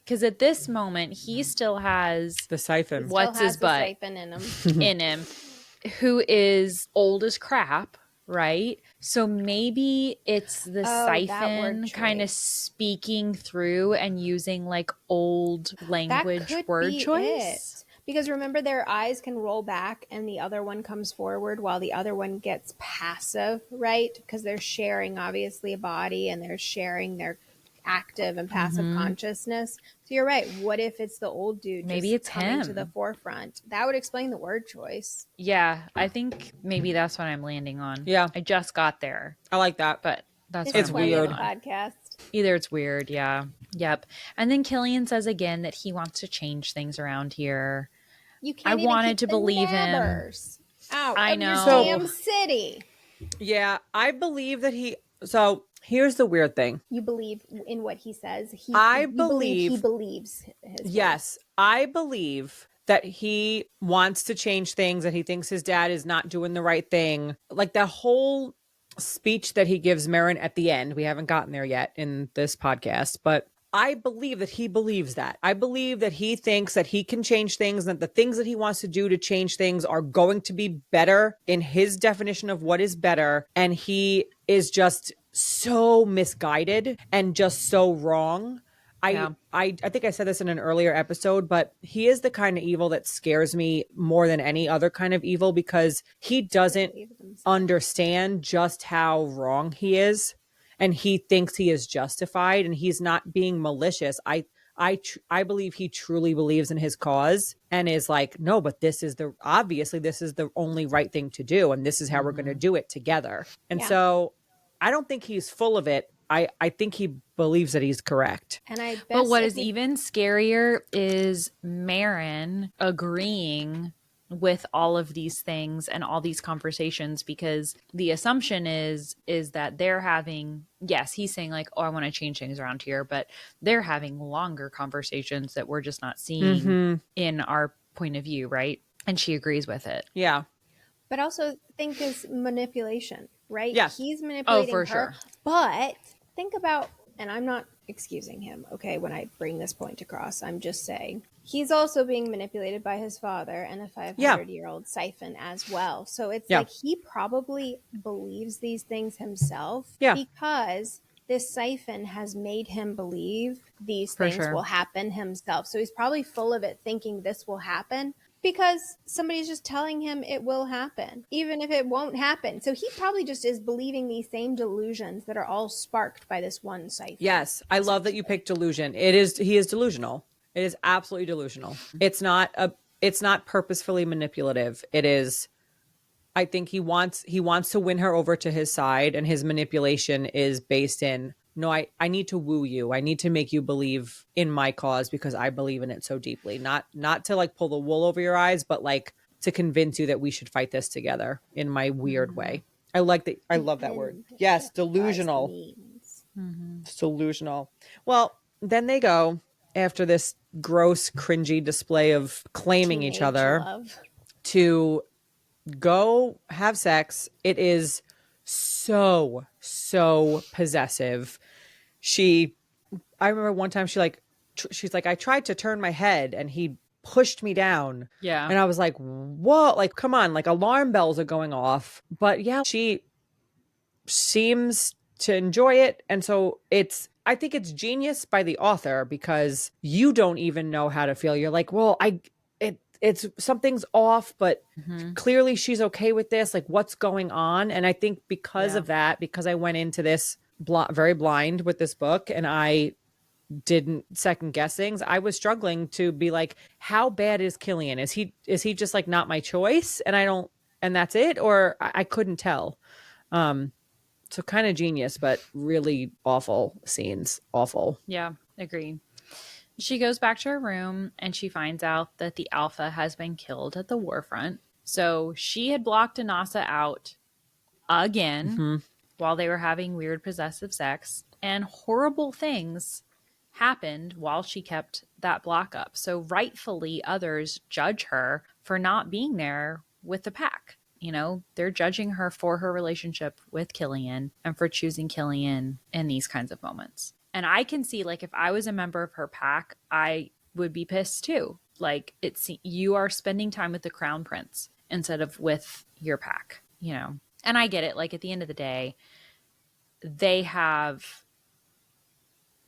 because at this moment he still has the siphon. What's his butt siphon in him, who is old as crap, right? So maybe it's the siphon kind of speaking through and using like old language word choice. Because remember, their eyes can roll back and the other one comes forward while the other one gets passive, right? Because they're sharing, obviously, a body, and they're sharing their active and passive consciousness. So you're right. What if it's the old dude? Maybe it's coming him to the forefront. That would explain the word choice. Yeah, I think maybe that's what I'm landing on. Yeah, I just got there. I like that, but that's it's weird. Podcast. Either it's weird, yeah, yep. And then Killian says again that he wants to change things around here. You can't. I wanted to believe him. Out I of know. your damn city. Yeah, I believe that he. So here's the weird thing. You believe in what he says. I believe he believes. Yes, I believe that he wants to change things. That he thinks his dad is not doing the right thing. Like that whole speech that he gives Meryn at the end. We haven't gotten there yet in this podcast, but I believe that he believes that. I believe that he thinks that he can change things, and that the things that he wants to do to change things are going to be better in his definition of what is better. And he is just so misguided and just so wrong. I think I said this in an earlier episode, but he is the kind of evil that scares me more than any other kind of evil, because he doesn't understand just how wrong he is. And he thinks he is justified, and he's not being malicious. I believe he truly believes in his cause and is like, no, but this is the only right thing to do. And this is how we're going to do it together. And so I don't think he's full of it. I think he believes that he's correct. But what is even scarier is Meryn agreeing with all of these things and all these conversations, because the assumption is that they're having, yes, he's saying like, oh, I want to change things around here, but they're having longer conversations that we're just not seeing in our point of view, right? And she agrees with it. Yeah. But also think is manipulation, right? Yes. He's manipulating her. Sure. But think about, and I'm not excusing him, okay, when I bring this point across, I'm just saying he's also being manipulated by his father and a 500-year-old siphon as well. So it's like he probably believes these things himself because this siphon has made him believe these things will happen himself. So he's probably full of it, thinking this will happen because somebody's just telling him it will happen, even if it won't happen. So he probably just is believing these same delusions that are all sparked by this one siphon. Yes, I love that you picked delusion. He is delusional. It is absolutely delusional. It's not purposefully manipulative. It is, I think he wants to win her over to his side, and his manipulation is based in no, I need to woo you. I need to make you believe in my cause because I believe in it so deeply. Not to like pull the wool over your eyes, but like to convince you that we should fight this together in my weird way. I like that. I love that word. Yes, delusional. It's delusional. Well, then they go after this gross, cringy display of claiming each other love. to go have sex. It is so possessive. I remember one time she's like, I tried to turn my head and he pushed me down. Yeah. And I was like, whoa, like, come on, like alarm bells are going off. But yeah, she seems to enjoy it. And so I think it's genius by the author because you don't even know how to feel. You're like, well, it's something's off, but clearly she's okay with this. Like, what's going on? And I think because of that, because I went into this very blind with this book and I didn't second guess things, I was struggling to be like, how bad is Killian? Is he just like not my choice? And that's it? Or I couldn't tell. So kind of genius, but really awful scenes. Awful. Yeah, agreed. She goes back to her room and she finds out that the alpha has been killed at the war front. So she had blocked Anassa out again while they were having weird possessive sex, and horrible things happened while she kept that block up. So rightfully others judge her for not being there with the pack. You know, they're judging her for her relationship with Killian and for choosing Killian in these kinds of moments. And I can see, like, if I was a member of her pack, I would be pissed too. Like, you are spending time with the crown prince instead of with your pack, you know. And I get it. Like, at the end of the day, they have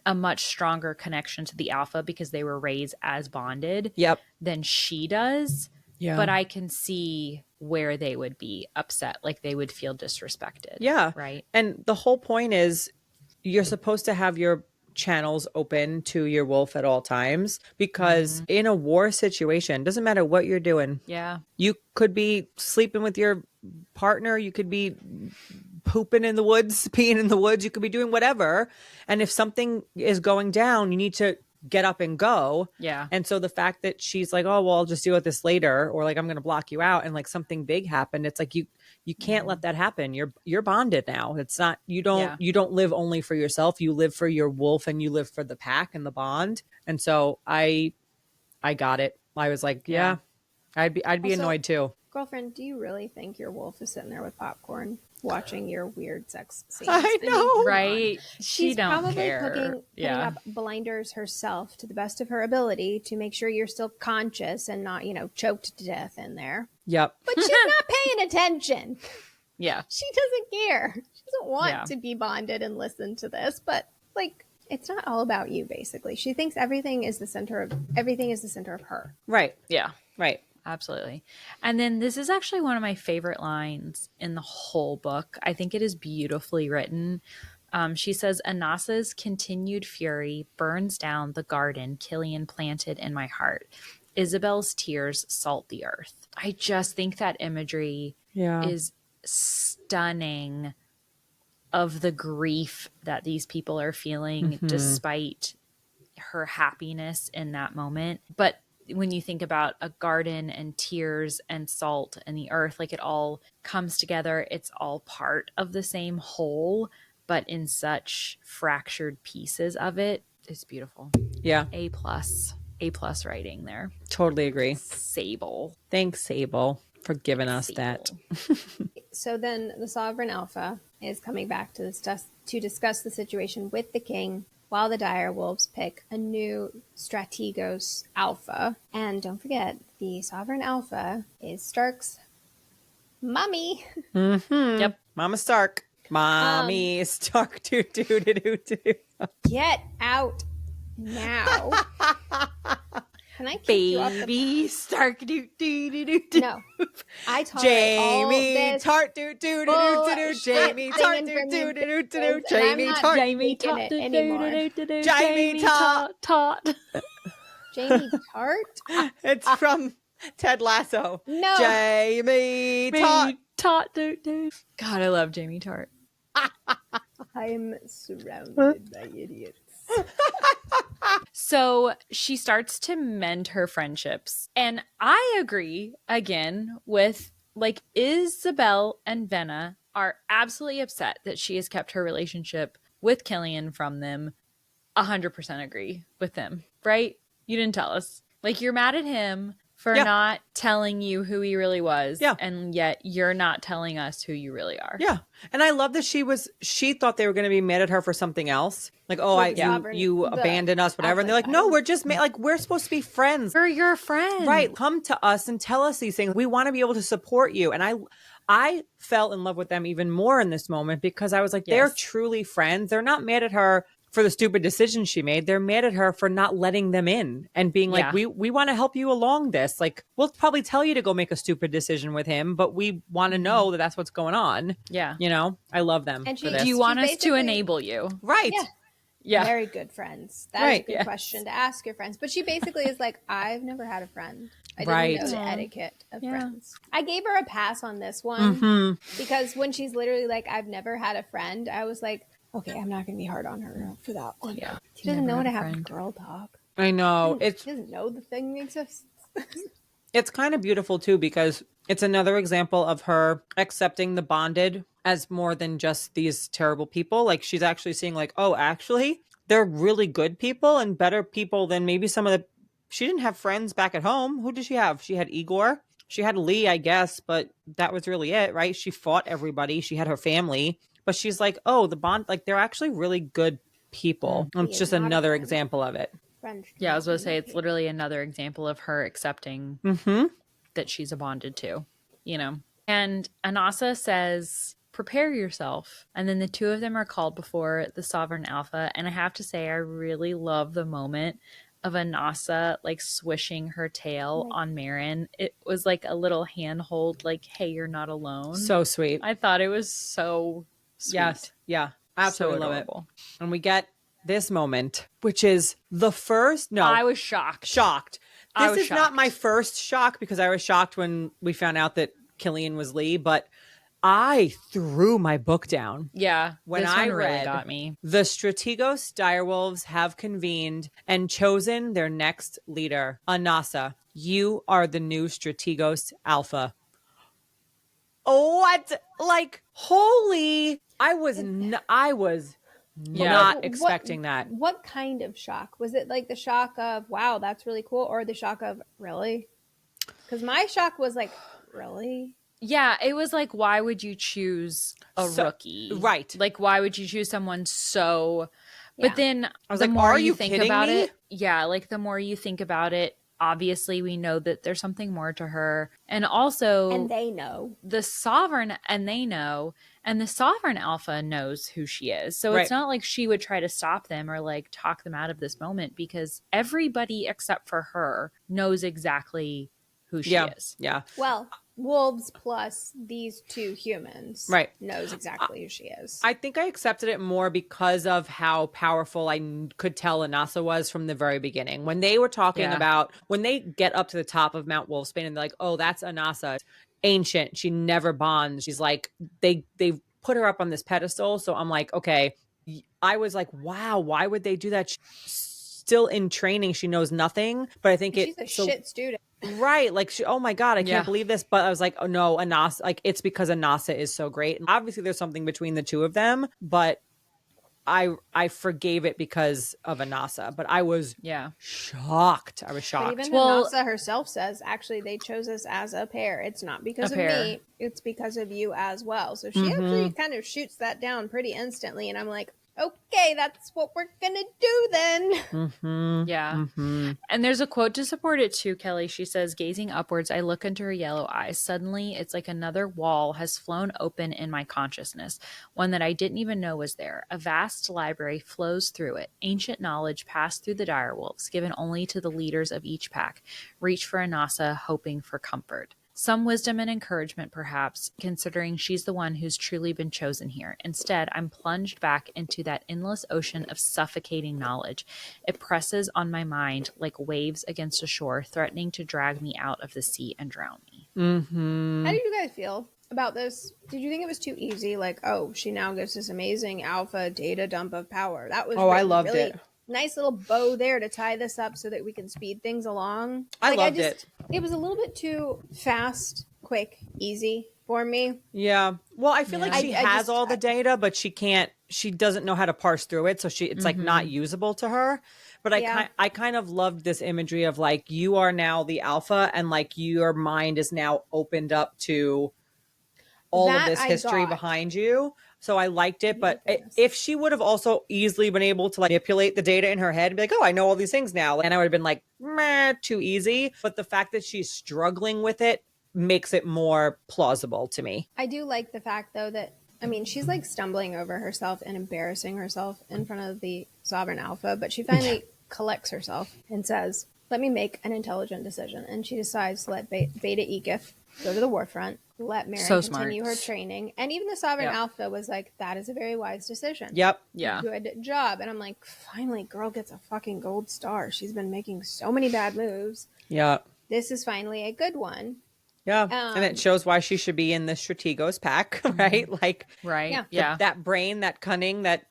a much stronger connection to the alpha because they were raised as bonded than she does. Yeah. But I can see where they would be upset. Like, they would feel disrespected. Yeah. Right. And the whole point is you're supposed to have your channels open to your wolf at all times because in a war situation, doesn't matter what you're doing. Yeah. You could be sleeping with your partner. You could be pooping in the woods, peeing in the woods. You could be doing whatever. And if something is going down, you need to get up and go. Yeah. And so the fact that she's like, oh, well, I'll just deal with this later, or like, I'm going to block you out, and like something big happened. It's like, you can't let that happen. You're bonded now. It's not, you don't live only for yourself. You live for your wolf and you live for the pack and the bond. And so I got it. I was like, yeah. I'd be also annoyed too. Girlfriend, do you really think your wolf is sitting there with popcorn watching your weird sex scenes? I know, right? She's don't probably care. putting up blinders herself to the best of her ability to make sure you're still conscious and not, choked to death in there. Yep. But she's not paying attention. Yeah. She doesn't care. She doesn't want to be bonded and listen to this, but like, it's not all about you, basically. She thinks everything is the center of her. Right. Yeah. Right. Absolutely. And then this is actually one of my favorite lines in the whole book. I think it is beautifully written. She says, Anassa's continued fury burns down the garden Killian planted in my heart. Isabel's tears salt the earth. I just think that imagery is stunning of the grief that these people are feeling despite her happiness in that moment. But when you think about a garden and tears and salt and the earth, like it all comes together. It's all part of the same whole, but in such fractured pieces of it. It's beautiful. Yeah. A plus writing there. Totally agree. Sable. Thanks, Sable, for giving us that. So then the Sovereign Alpha is coming back to discuss the situation with the king, while the dire wolves pick a new Strategos Alpha. And don't forget, the Sovereign Alpha is Stark's mommy. Yep. Mama Stark. Mommy Stark. Get out now. Can I kick you off the Baby Stark. No. I tolerate all this Tart. Jamie Tart. Jamie Tart. Jamie Tart. Jamie Tart. Jamie Tart? It's from Ted Lasso. No. Jamie Tart. Tart. God, I love Jamie Tart. I'm surrounded by idiots. So she starts to mend her friendships. And I agree again with like Isabel and Venna are absolutely upset that she has kept her relationship with Killian from them. 100% agree with them, right? You didn't tell us. Like, you're mad at him for Yeah. not telling you who he really was. Yeah. And yet you're not telling us who you really are. Yeah. And I love that she thought they were going to be mad at her for something else. Like, oh, you abandoned us, whatever. And they're like, no, we're just like, we're supposed to be friends. We're your friends. Right. Come to us and tell us these things. We want to be able to support you. And I fell in love with them even more in this moment because I was like, they're truly friends. They're not mad at her for the stupid decisions she made. They're mad at her for not letting them in and being like, we want to help you along this. Like, we'll probably tell you to go make a stupid decision with him, but we want to know that that's what's going on. Yeah. You know, I love them. And for this. Do you want us to enable you? Right. Yeah. Yeah. Very good friends. That is a good question to ask your friends. But she basically is like, I've never had a friend. I didn't know the etiquette of friends. I gave her a pass on this one because when she's literally like, I've never had a friend, I was like, okay, I'm not going to be hard on her for that one. Yeah. She doesn't know how to have girl talk. I know. She doesn't know the thing exists. It's kind of beautiful too because it's another example of her accepting the bonded as more than just these terrible people. Like, she's actually seeing like, oh, actually, they're really good people and better people than maybe some of the... She didn't have friends back at home. Who did she have? She had Igor. She had Lee, I guess, but that was really it, right? She fought everybody. She had her family. But she's like, oh, the bond, like, they're actually really good people. It's just another example of it. Yeah, I was going to say, it's literally another example of her accepting that she's a bonded too, you know? And Anassa says, prepare yourself. And then the two of them are called before the Sovereign Alpha. And I have to say, I really love the moment of Anassa like swishing her tail on Meryn. It was like a little handhold, like, hey, you're not alone. So sweet. I thought it was so sweet. Yes. Yeah. Absolutely so love it. And we get this moment, which is the first... No. I was shocked. This is not my first shock because I was shocked when we found out that Killian was Lee, but I threw my book down. Yeah. When this I one really read got me. The Strategos direwolves have convened and chosen their next leader, Anassa. You are the new Strategos Alpha. What? Like, holy... I was not expecting that. What kind of shock? Was it like the shock of, wow, that's really cool? Or the shock of, really? Because my shock was like, really? Yeah, it was like, why would you choose a rookie? Right. Like, why would you choose someone so... But then I was the like, more are you think kidding about me? it, like the more you think about it, obviously we know that there's something more to her. And also... And they know. The Sovereign, and they know... And the Sovereign Alpha knows who she is. So it's not like she would try to stop them or like talk them out of this moment because everybody except for her knows exactly who she is. Yeah. Well, wolves plus these two humans knows exactly who she is. I think I accepted it more because of how powerful I could tell Anassa was from the very beginning. When they were talking about, when they get up to the top of Mount Wolfsbane and they're like, oh, that's Anassa. Ancient. She never bonds. She's like, they put her up on this pedestal. So I'm like, okay. I was like, wow, why would they do that? She's still in training. She knows nothing. But I think she's a shit student. Right. Like, oh my God, I can't believe this. But I was like, oh no, Anassa, like, it's because Anassa is so great. And obviously there's something between the two of them, but I forgave it because of Anassa, but I was shocked. I was shocked. But even Anassa herself says, actually, they chose us as a pair. It's not because of me. It's because of you as well. So she actually kind of shoots that down pretty instantly. And I'm like, okay, that's what we're going to do then. Yeah. And there's a quote to support it too, Kelly. She says, gazing upwards, I look into her yellow eyes. Suddenly, it's like another wall has flown open in my consciousness, one that I didn't even know was there. A vast library flows through it. Ancient knowledge passed through the direwolves, given only to the leaders of each pack. Reach for Anassa, hoping for comfort. Some wisdom and encouragement, perhaps, considering she's the one who's truly been chosen here. Instead, I'm plunged back into that endless ocean of suffocating knowledge. It presses on my mind like waves against a shore, threatening to drag me out of the sea and drown me. How do you guys feel? about this? Did you think it was too easy? Like, oh, she now gets this amazing alpha data dump of power. That was I loved really it. nice little bow there to tie this up so that we can speed things along. I loved it. It was a little bit too fast, quick, easy for me. Yeah. Well, I feel like Yeah. she has all the data, but she doesn't know how to parse through it. So it's like not usable to her. But I kind of loved this imagery of like, you are now the alpha and like your mind is now opened up to all of this history behind you. So I liked it. But if she would have also easily been able to like manipulate the data in her head and be like, oh, I know all these things now. And I would have been like, meh, too easy. But the fact that she's struggling with it makes it more plausible to me. I do like the fact, though, that, I mean, she's like stumbling over herself and embarrassing herself in front of the Sovereign Alpha, but she finally collects herself and says, let me make an intelligent decision. And she decides to let Beta Egif go to the war front, let Meryn continue her training. And even the Sovereign Alpha was like, that is a very wise decision. Yep. Yeah. Good job. And I'm like, finally, girl gets a fucking gold star. She's been making so many bad moves. Yeah. This is finally a good one. Yeah. And it shows why she should be in the Strategos pack, right? Like, right. Yeah. That brain, that cunning, that,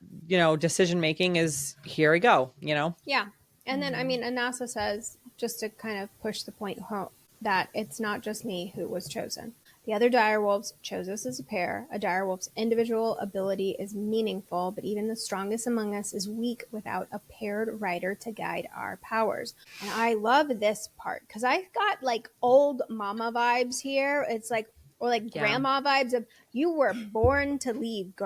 decision making is here we go, Yeah. And then, I mean, Anassa says, just to kind of push the point home, that it's not just me who was chosen. The other direwolves chose us as a pair. A direwolf's individual ability is meaningful, but even the strongest among us is weak without a paired rider to guide our powers. And I love this part because I got like old mama vibes here. It's like, or like grandma vibes of, you were born to lead,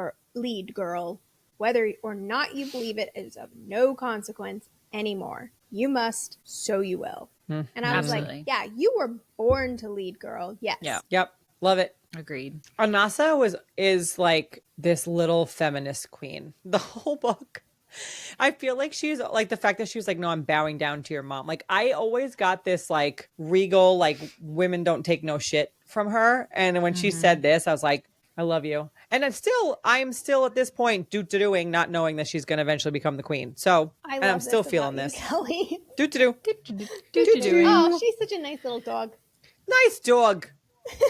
girl. Whether or not you believe it is of no consequence anymore. You must, so you will. And I was like, yeah, you were born to lead, girl. Yes. Yeah. Yep. Love it. Agreed. Anassa is like this little feminist queen. The whole book. I feel like she's like the fact that she was like, no, I'm bowing down to your mom. Like I always got this like regal, like women don't take no shit from her. And when she said this, I was like, I love you. And I'm still at this point doing, not knowing that she's going to eventually become the queen. So I'm still feeling this. Kelly. Do. Oh, she's such a nice little dog. Nice dog.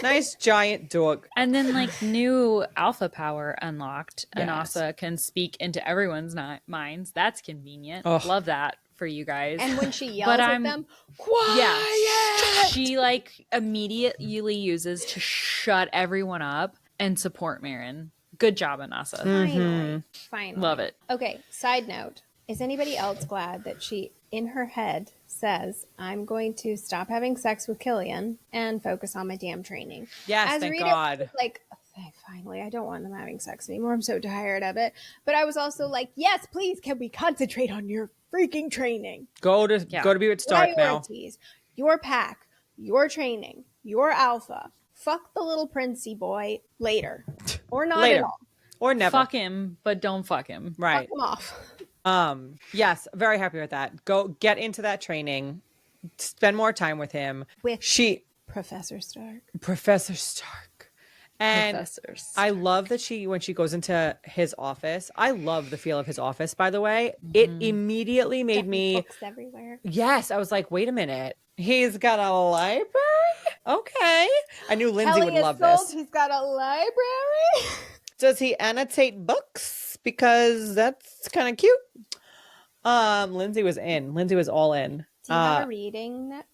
Nice giant dog. And then like new alpha power unlocked. Anassa can speak into everyone's minds. That's convenient. Love that for you guys. And when she yells at them, quiet! She like immediately uses to shut everyone up and support Meryn. Good job, Anassa. Finally. Love it. Okay, side note. Is anybody else glad that she, in her head, says, I'm going to stop having sex with Killian and focus on my damn training? Yes, thank God. Like, finally, I don't want them having sex anymore. I'm so tired of it. But I was also like, yes, please, can we concentrate on your freaking training? Go to be with Stark now. Your pack, your training, your alpha. Fuck the little princey boy later. Or not at all. Or never. Fuck him, but don't fuck him. Right. Fuck him off. Yes, very happy with that. Go get into that training. Spend more time with him. Professor Stark. And I love that when she goes into his office, I love the feel of his office, by the way. It immediately made me books everywhere. Yes, I was like, wait a minute. He's got a library? Okay. I knew Lindsay would love this. He's got a library. Does he annotate books? Because that's kind of cute. Lindsay was in. Lindsay was all in. Do you have a reading nook?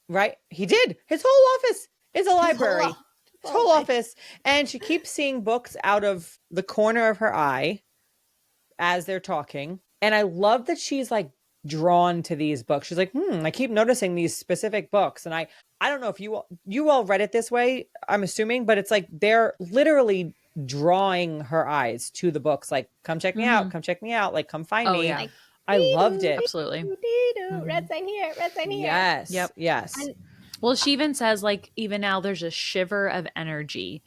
Right? He did. His whole office is a library. His whole office. And she keeps seeing books out of the corner of her eye as they're talking. And I love that she's like drawn to these books. She's like, I keep noticing these specific books. And I don't know if you all read it this way, I'm assuming, but it's like they're literally drawing her eyes to the books. Like, come check me out. Come check me out. Like, come find me. Yeah. Like, I loved it. Absolutely. Red sign here. Red sign here. Yes. Yep. Yes. Well, she even says, like, even now there's a shiver of energy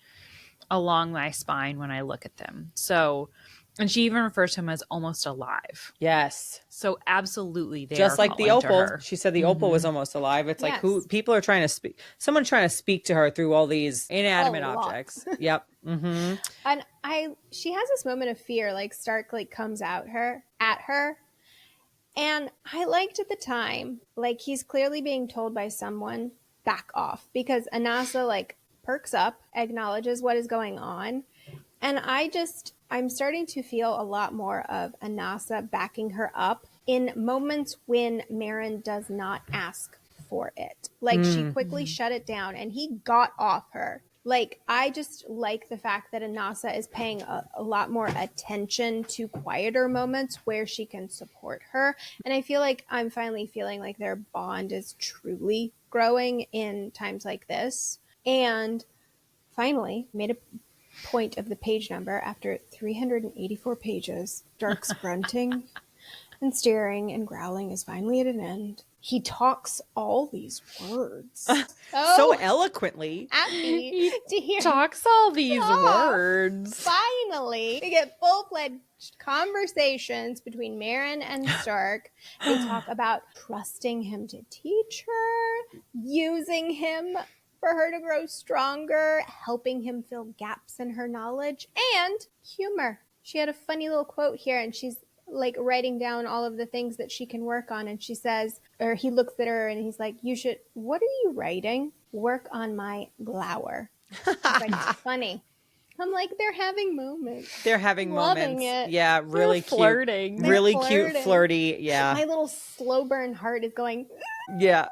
along my spine when I look at them. So, and she even refers to him as almost alive. Yes. So absolutely, they just are like the opal. She said the opal was almost alive. It's like people are trying to speak. Someone's trying to speak to her through all these inanimate objects. Yep. Mm-hmm. And she has this moment of fear. Like Stark like comes at her, and I liked at the time, like he's clearly being told by someone, back off, because Anassa like perks up, acknowledges what is going on. And I'm starting to feel a lot more of Anassa backing her up in moments when Meryn does not ask for it. Like, she quickly shut it down and he got off her. Like, I just like the fact that Anassa is paying a lot more attention to quieter moments where she can support her. And I feel like I'm finally feeling like their bond is truly growing in times like this. And finally, made a point of the page number after 384 pages. Dark's grunting and staring and growling is finally at an end. He talks all these words. So eloquently. Happy to hear Talks all these words. Finally, we get full-fledged conversations between Meryn and Stark. They talk about trusting him to teach her, using him for her to grow stronger, helping him fill gaps in her knowledge, and humor. She had a funny little quote here, and she's like writing down all of the things that she can work on. And she says, or he looks at her and he's like, what are you writing? Work on my glower. It's like, funny. I'm like, they're having moments. They're having Loving moments. it. Yeah, really They're flirting. cute. Really They're cute, flirting. flirty. Yeah. My little slow burn heart is going. Yeah.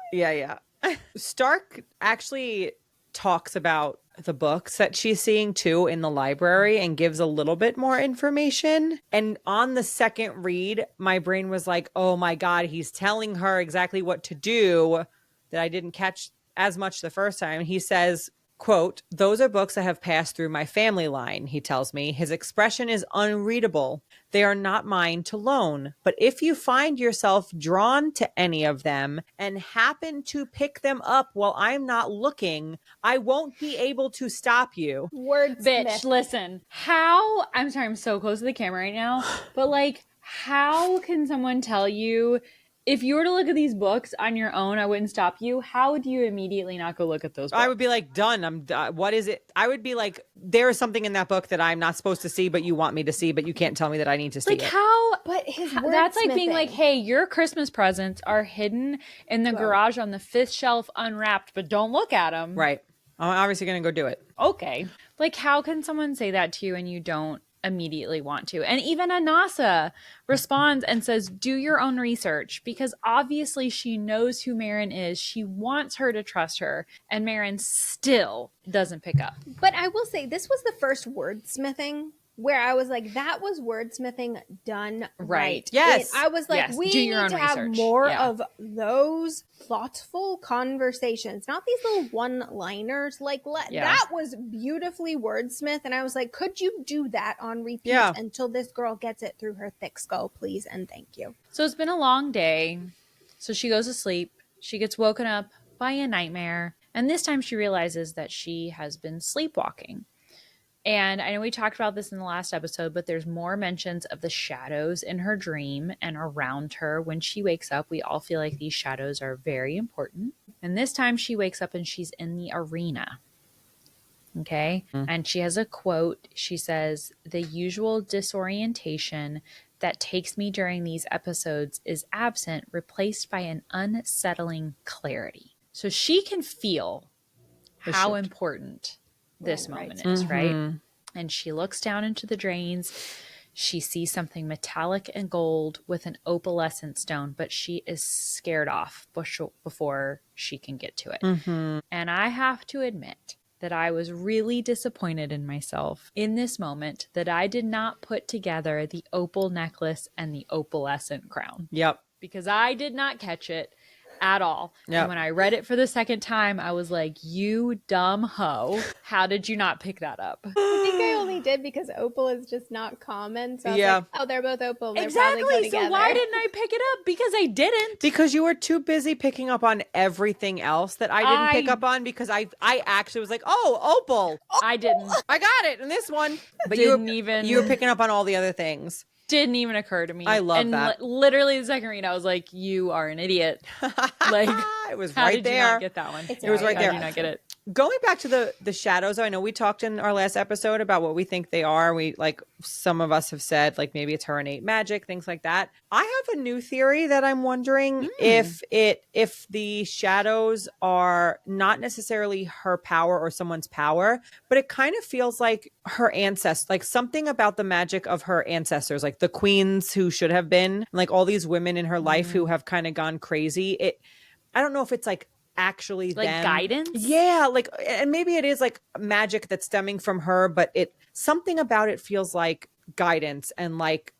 Stark actually talks about the books that she's seeing too in the library and gives a little bit more information. And on the second read, my brain was like, oh my God, he's telling her exactly what to do that I didn't catch as much the first time. He says, quote, those are books that have passed through my family line, he tells me. His expression is unreadable. They are not mine to loan. But if you find yourself drawn to any of them and happen to pick them up while I'm not looking, I won't be able to stop you. Wordsmith. Bitch, listen. I'm sorry, I'm so close to the camera right now, but like, how can someone tell you, if you were to look at these books on your own, I wouldn't stop you? How would you immediately not go look at those books? I would be like, done. I'm done. What is it? I would be like, there is something in that book that I'm not supposed to see, but you want me to see, but you can't tell me that I need to see like, it. how? But his That's like being wordsmithing. like, hey, your Christmas presents are hidden in the garage on the 5th shelf unwrapped, but don't look at them. Right. I'm obviously going to go do it. Okay. Like, how can someone say that to you and you don't immediately want to? And even Anassa responds and says, do your own research, because obviously she knows who Meryn is. She wants her to trust her, and Meryn still doesn't pick up. But I will say, this was the first wordsmithing where I was like, that was wordsmithing done right. Yes. I was like, Yes. we Do need your own to have research. more Yeah. of those thoughtful conversations, not these little one-liners. Like, that was beautifully wordsmith. And I was like, could you do that on repeat until this girl gets it through her thick skull, please? And thank you. So it's been a long day. So she goes to sleep. She gets woken up by a nightmare. And this time she realizes that she has been sleepwalking. And I know we talked about this in the last episode, but there's more mentions of the shadows in her dream and around her. When she wakes up, we all feel like these shadows are very important. And this time she wakes up and she's in the arena. Okay. And she has a quote. She says, the usual disorientation that takes me during these episodes is absent, replaced by an unsettling clarity. So she can feel how important this moment is, right? And she looks down into the drains. She sees something metallic and gold with an opalescent stone, but she is scared off before she can get to it. And I have to admit that I was really disappointed in myself in this moment that I did not put together the opal necklace and the opalescent crown. Yep. Because I did not catch it at all. Yep. And when I read it for the second time, I was like, you dumb hoe. How did you not pick that up? I think I only did because opal is just not common. So I was like, oh, they're both opal. They're probably go Exactly. together. So why didn't I pick it up? Because I didn't. Because you were too busy picking up on everything else that I didn't pick up on, because I actually was like, oh, opal. I didn't. I got it in this one. But you were picking up on all the other things. Didn't even occur to me. I love that. Literally the second read, I was like, you are an idiot. Like, it was how right did there. you not get that one? It was right How there. did you not get it? Going back to the shadows, I know we talked in our last episode about what we think they are. We like some of us have said like maybe it's her innate magic, things like that. I have a new theory that I'm wondering if the shadows are not necessarily her power or someone's power, but it kind of feels like her ancestors, like something about the magic of her ancestors, like the queens who should have been, like all these women in her life who have kind of gone crazy. I don't know if it's like actually like them. guidance. Yeah, like, and maybe it is like magic that's stemming from her, but something about it feels like guidance. And like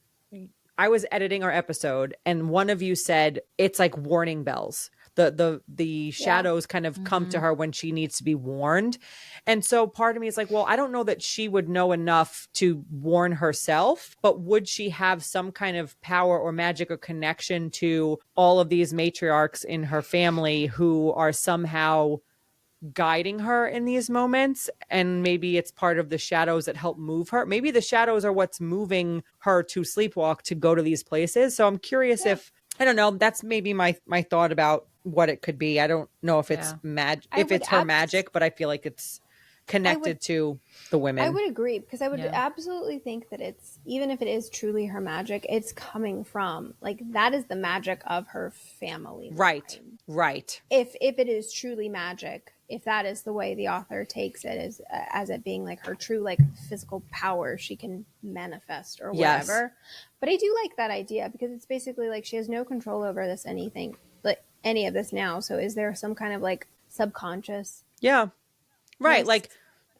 I was editing our episode and one of you said it's like warning bells. The shadows kind of come to her when she needs to be warned. And so part of me is like, well, I don't know that she would know enough to warn herself, but would she have some kind of power or magic or connection to all of these matriarchs in her family who are somehow guiding her in these moments? And maybe it's part of the shadows that help move her. Maybe the shadows are what's moving her to sleepwalk to go to these places. So I'm curious if, I don't know, that's maybe my thought about what it could be. I don't know if it's if it's her magic, but I feel like it's connected to the women. I would agree, because I would absolutely think that it's, even if it is truly her magic, it's coming from, like, that is the magic of her family Right. line. Right. If it is truly magic, if that is the way the author takes it, as it being like her true like physical power she can manifest or whatever. But I do like that idea, because it's basically like she has no control over this anything, like any of this now. So is there some kind of like subconscious? Yeah. Right. Nice like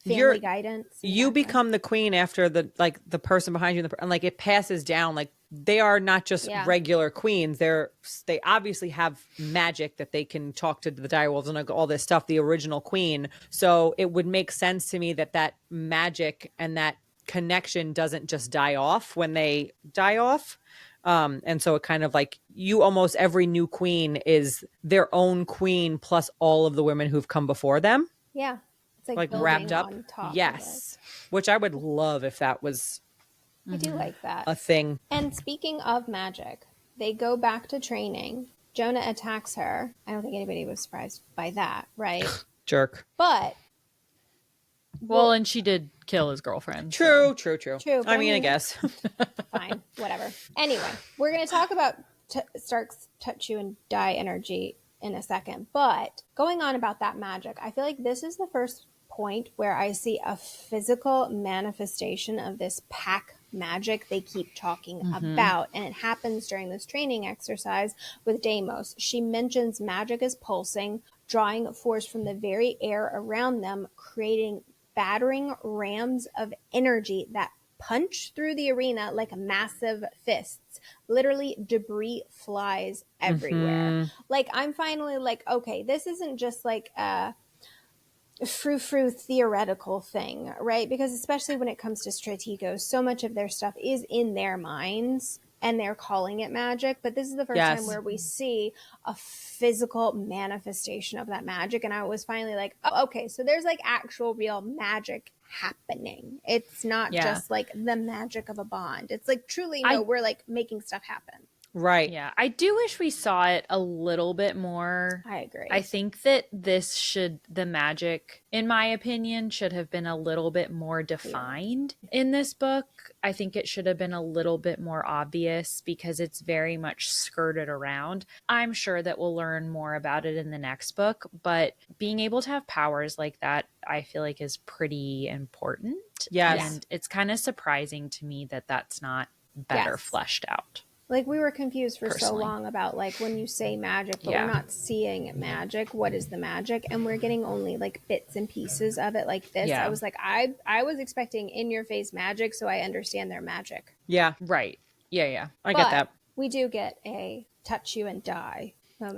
family guidance. You become the queen after the person behind you, and like it passes down. Like they are not just regular queens. They obviously have magic that they can talk to the direwolves and like all this stuff. The original queen. So it would make sense to me that magic and that connection doesn't just die off when they die off. And so it kind of like almost every new queen is their own queen plus all of the women who've come before them. Yeah. It's like wrapped up. Yes. Which I would love if that was I do like that. a thing. And speaking of magic, they go back to training. Jonah attacks her. I don't think anybody was surprised by that, right? Jerk. But well, and she did kill his girlfriend. True. I mean, I guess. Fine, whatever. Anyway, we're going to talk about Stark's touch you and die energy in a second. But going on about that magic, I feel like this is the first point where I see a physical manifestation of this pack magic they keep talking about. And it happens during this training exercise with Deimos. She mentions magic is pulsing, drawing force from the very air around them, creating battering rams of energy that punch through the arena like massive fists. Literally, debris flies everywhere. Like, I'm finally like, okay, this isn't just like a frou-frou theoretical thing, right? Because especially when it comes to Strategos, so much of their stuff is in their minds and they're calling it magic. But this is the first time where we see a physical manifestation of that magic. And I was finally like, oh, okay, so there's like actual real magic happening. It's not just like the magic of a bond. It's like truly, we're like making stuff happen. Right. Yeah. I do wish we saw it a little bit more. I agree. I think that the magic, in my opinion, should have been a little bit more defined in this book. I think it should have been a little bit more obvious because it's very much skirted around. I'm sure that we'll learn more about it in the next book, but being able to have powers like that, I feel like is pretty important. Yes. And it's kind of surprising to me that that's not better fleshed out. Like, we were confused for so long about, like, when you say magic, but we're not seeing magic. What is the magic? And we're getting only, like, bits and pieces of it like this. I was like, I was expecting in-your-face magic, so I understand their magic. Yeah. Right. Yeah. I get that. We do get a touch you and die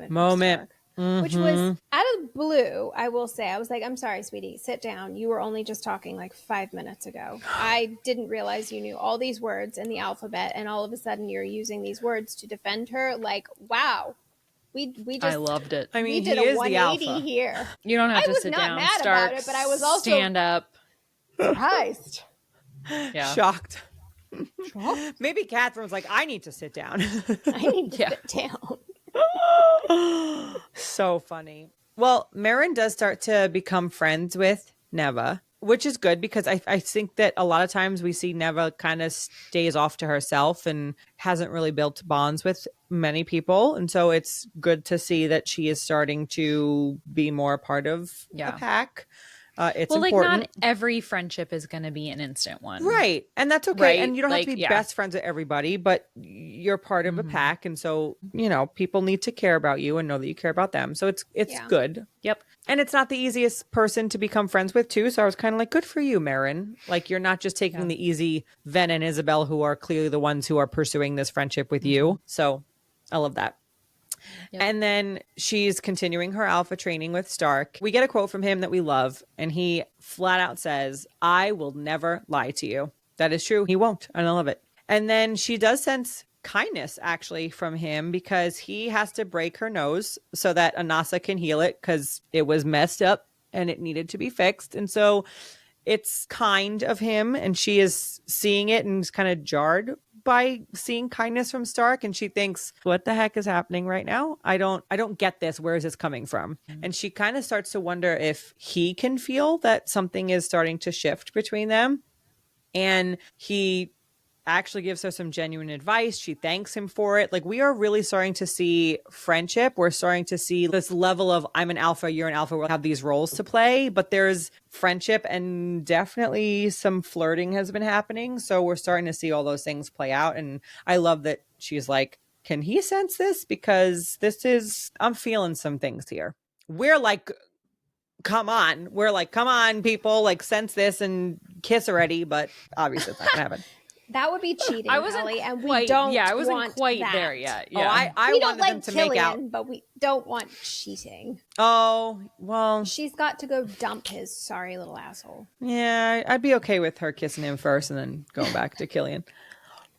moment. Which was out of the blue. I will say, I was like, I'm sorry, sweetie, sit down. You were only just talking like 5 minutes ago. I didn't realize you knew all these words in the alphabet, and all of a sudden you're using these words to defend her. Like, wow. We just, I loved it. I mean, we did he a is 180 the alpha here. You don't have to sit down. I was not mad Stark, about it, but I was also stand up. surprised. Yeah. Shocked. Maybe Catherine was like, I need to sit down. I need to sit down. So funny. Well, Meryn does start to become friends with Neva, which is good because I think that a lot of times we see Neva kind of stays off to herself and hasn't really built bonds with many people. And so it's good to see that she is starting to be more a part of a pack. It's like important. not every friendship is going to be an instant one. Right. And that's okay. Right? And you don't have Like, to be yeah. best friends with everybody, but you're part of a pack. And so, you know, people need to care about you and know that you care about them. So it's good. Yep. And it's not the easiest person to become friends with, too. So I was kind of like, good for you, Meryn. Like, you're not just taking the easy Ven and Isabel, who are clearly the ones who are pursuing this friendship with you. So I love that. Yep. And then she's continuing her alpha training with Stark. We get a quote from him that we love, and he flat out says, I will never lie to you. That is true. He won't, and I love it. And then she does sense kindness, actually, from him because he has to break her nose so that Anassa can heal it because it was messed up and it needed to be fixed. And so it's kind of him, and she is seeing it and is kind of jarred by seeing kindness from Stark, and she thinks, what the heck is happening right now? I don't get this. Where is this coming from? And she kind of starts to wonder if he can feel that something is starting to shift between them. And he actually gives her some genuine advice. She thanks him for it. Like, we are really starting to see friendship. We're starting to see this level of I'm an alpha, you're an alpha. We'll have these roles to play, but there's friendship and definitely some flirting has been happening. So we're starting to see all those things play out. And I love that she's like, can he sense this? Because I'm feeling some things here. We're like, come on. We're like, come on, people, like sense this and kiss already. But obviously it's not gonna happen. That would be cheating, I wasn't Holly, and quite, we don't. Yeah, I wasn't want quite that. there yet. Yeah. Oh, I we wanted don't like them to Killian, make out, but we don't want cheating. Oh, well. She's got to go dump his sorry little asshole. Yeah, I'd be okay with her kissing him first and then going back to Killian.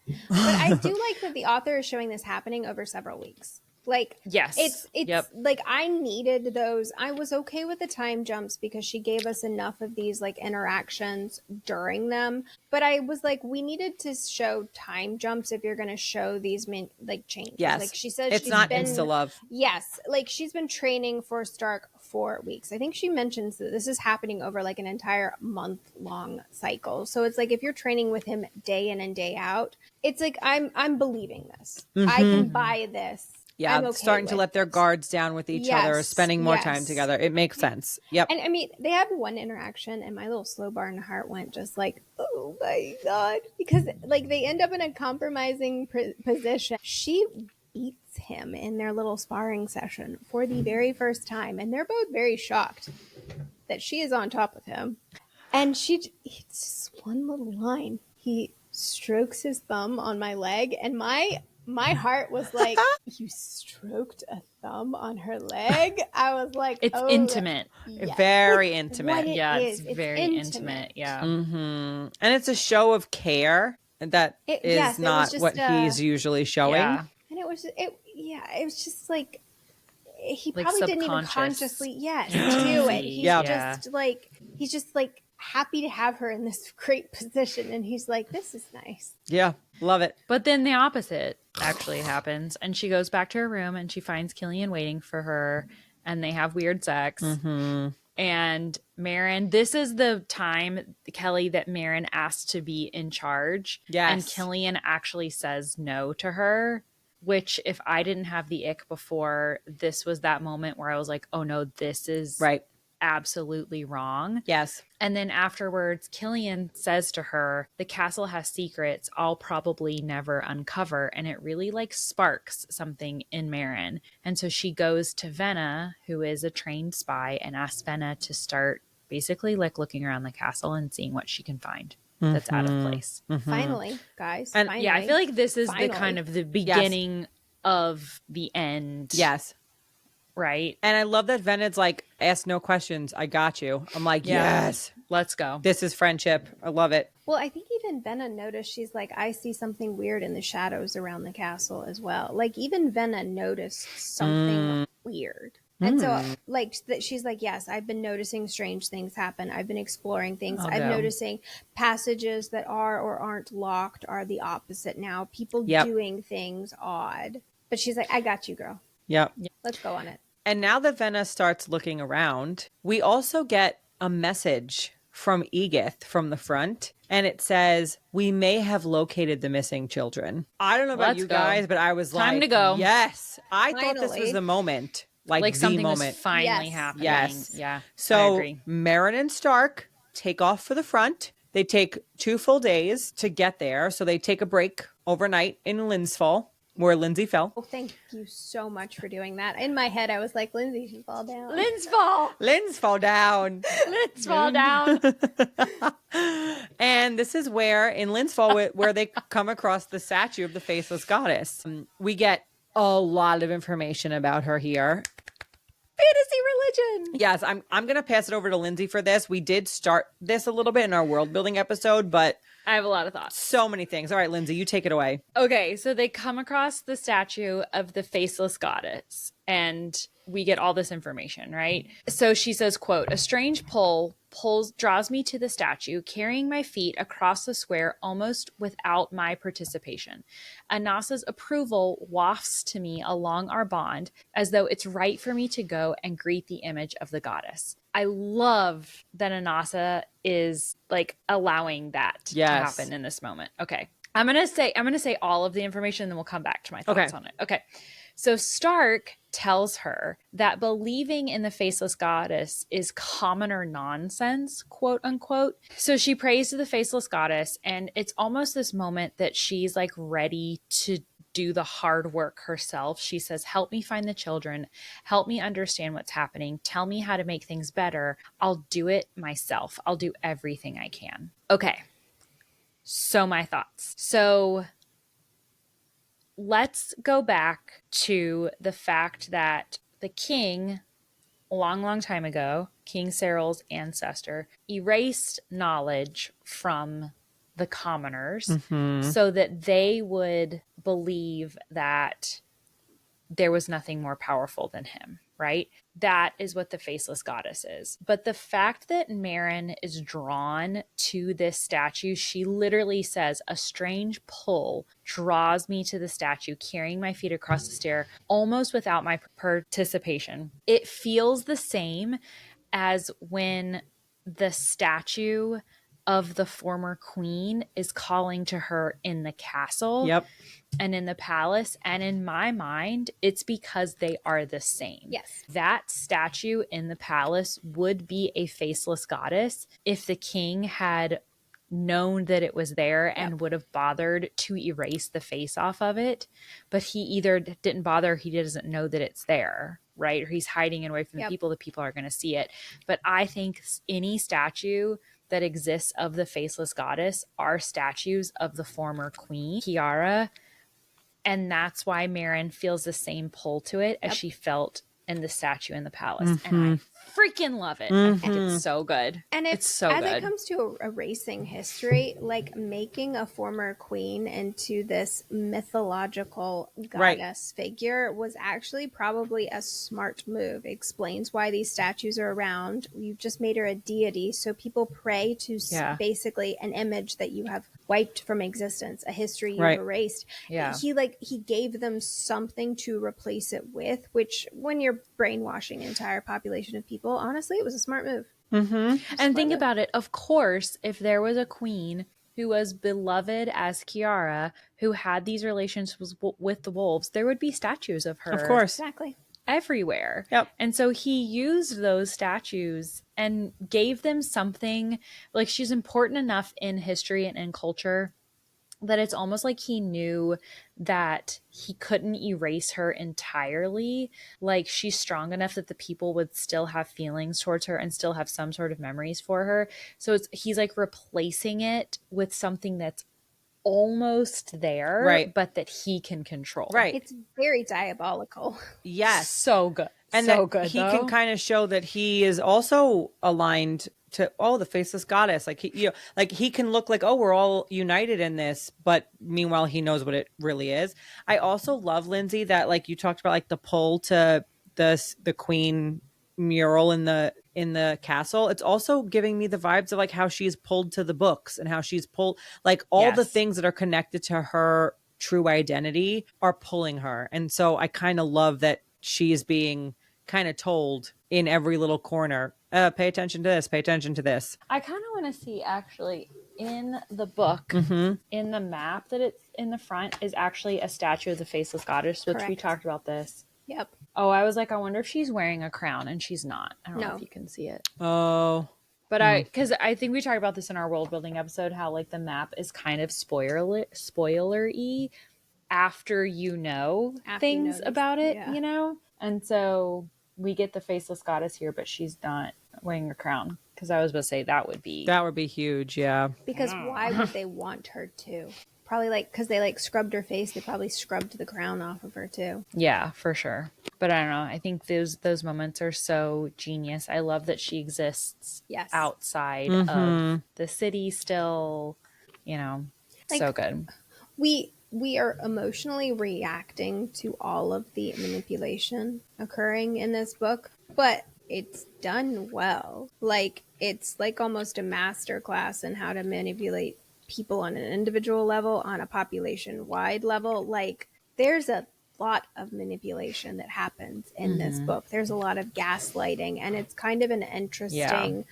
But I do like that the author is showing this happening over several weeks. Like, yes, it's like I needed those. I was okay with the time jumps because she gave us enough of these like interactions during them. But I was like, we needed to show time jumps if you're going to show these like changes. Yes, like she says, it's not insta love. Yes, like she's been training for Stark 4 weeks. I think she mentions that this is happening over like an entire month-long cycle. So it's like if you're training with him day in and day out, it's like I'm believing this. I can buy this. Yeah, okay starting to let their guards down with each other, spending more time together. It makes sense. Yep. And I mean, they had one interaction, and my little slow barn heart went just like, oh my God. Because, like, they end up in a compromising position. She beats him in their little sparring session for the very first time, and they're both very shocked that she is on top of him. And it's just one little line. He strokes his thumb on my leg, and my heart was like, you stroked a thumb on her leg? I was like, it's intimate. Yes. Very intimate. It's very intimate. Yeah. Mm-hmm. And it's a show of care that is not what he's usually showing. Yeah. And it was just like, he probably didn't even consciously do it. He's just like happy to have her in this great position, and he's like, this is nice. Yeah, love it. But then the opposite actually happens, and she goes back to her room and she finds Killian waiting for her, and they have weird sex. Mm-hmm. And Meryn, this is the time, Kelly, that Meryn asked to be in charge. Yes. And Killian actually says no to her, which if I didn't have the ick before, this was that moment where I was like, oh no, this is absolutely wrong. Yes. And then afterwards, Killian says to her, the castle has secrets I'll probably never uncover. And it really like sparks something in Meryn. And so she goes to Venna, who is a trained spy, and asks Venna to start basically like looking around the castle and seeing what she can find that's out of place. Mm-hmm. Finally, guys. And yeah, I feel like this is the kind of the beginning of the end. Yes. Right. And I love that Venna's like, ask no questions. I got you. I'm like, yes, let's go. This is friendship. I love it. Well, I think even Venna noticed, she's like, I see something weird in the shadows around the castle as well. Like even Venna noticed something weird. And so like she's like, yes, I've been noticing strange things happen. I've been exploring things. I'm noticing passages that are or aren't locked are the opposite now. People doing things odd. But she's like, I got you, girl. Yep. Let's go on it. And now that Venna starts looking around, we also get a message from Edith from the front. And it says, we may have located the missing children. I don't know about Let's you go. guys, but I was Time like, to go. yes. I thought this was Finally. the moment. Like the something moment. was finally Yes. happening. Yes. Yeah. I So agree. Meryn and Stark take off for the front. They take 2 full days to get there. So they take a break overnight in Linsfall, where Lindsay fell. Oh, thank you so much for doing that. In my head, I was like, Lindsay should fall down. Lynn's fall. Lynn's fall down. Lynn's fall down. And this is where, in Lynn's fall, where they come across the statue of the faceless goddess. We get a lot of information about her here. Fantasy religion. Yes, I'm going to pass it over to Lindsay for this. We did start this a little bit in our world building episode, but I have a lot of thoughts. so many things. All right, Lindsay, you take it away. Okay, so they come across the statue of the faceless goddess, and we get all this information, right? So she says, quote, a strange pull draws me to the statue, carrying my feet across the square almost without my participation. Anassa's approval wafts to me along our bond as though it's right for me to go and greet the image of the goddess. I love that Anassa is like allowing that to happen in this moment. Okay. I'm gonna say all of the information, then we'll come back to my thoughts on it. Okay. So Stark tells her that believing in the faceless goddess is commoner nonsense, quote unquote. So she prays to the faceless goddess, and it's almost this moment that she's like ready to do the hard work herself. She says, help me find the children, help me understand what's happening, tell me how to make things better. I'll do it myself. I'll do everything I can. Okay. So my thoughts. So let's go back to the fact that the king, a long, long time ago, King Cyril's ancestor, erased knowledge from the commoners so that they would believe that there was nothing more powerful than him, right? That is what the faceless goddess is. But the fact that Meryn is drawn to this statue, she literally says, a strange pull draws me to the statue, carrying my feet across the stair almost without my participation. It feels the same as when the statue of the former queen is calling to her in the castle. Yep. And in the palace. And in my mind, it's because they are the same. Yes. That statue in the palace would be a faceless goddess if the king had known that it was there and would have bothered to erase the face off of it. But he either didn't bother, he doesn't know that it's there, right? Or he's hiding it away from the people are going to see it. But I think any statue that exists of the faceless goddess are statues of the former queen, Kiara. And that's why Meryn feels the same pull to it as she felt in the statue in the palace. And I freaking love it. I think it's so good. And it's so as good. it comes to erasing history, like making a former queen into this mythological goddess figure was actually probably a smart move. It explains why these statues are around. You've just made her a deity, so people pray to basically an image that you have wiped from existence, a history you've erased. Yeah. He gave them something to replace it with, which when you're brainwashing an entire population of people, honestly, it was a smart move. And think about it. Of course, if there was a queen who was beloved as Kiara, who had these relationships with the wolves, there would be statues of her. Of course. Exactly. Everywhere. Yep. And so he used those statues and gave them something, like she's important enough in history and in culture that it's almost like he knew that he couldn't erase her entirely. Like she's strong enough that the people would still have feelings towards her and still have some sort of memories for her. So he's like replacing it with something that's almost there, but that he can control. Right. It's very diabolical. Yes. So good. And so that good. He can kind of show that he is also aligned to the faceless goddess. Like he can look like, oh, we're all united in this, but meanwhile he knows what it really is. I also love, Lindsay, that like you talked about like the pull to the queen mural in the castle. It's also giving me the vibes of like how she's pulled to the books and how she's pulled like all the things that are connected to her true identity are pulling her. And so I kind of love that she is being kind of told in every little corner. Pay attention to this. Pay attention to this. I kind of want to see actually in the book, in the map that it's in the front is actually a statue of the faceless goddess, which we Correct. talked about this. Yep. Oh, I was like, I wonder if she's wearing a crown, and she's not. I don't know if you can see it. Oh. But because I think we talked about this in our world building episode, how like the map is kind of spoiler-y after you know things about it, you know? And so we get the faceless goddess here, but she's not wearing a crown. Because I was about to say that would be huge, yeah. Because why would they want her to? Probably like because they like scrubbed her face. They probably scrubbed the crown off of her too. Yeah, for sure. But I don't know. I think those moments are so genius. I love that she exists outside of the city still. You know, like, so good. We are emotionally reacting to all of the manipulation occurring in this book, but it's done well. Like it's like almost a master class in how to manipulate people on an individual level, on a population wide level. Like there's a lot of manipulation that happens in this book. There's a lot of gaslighting, and it's kind of an interesting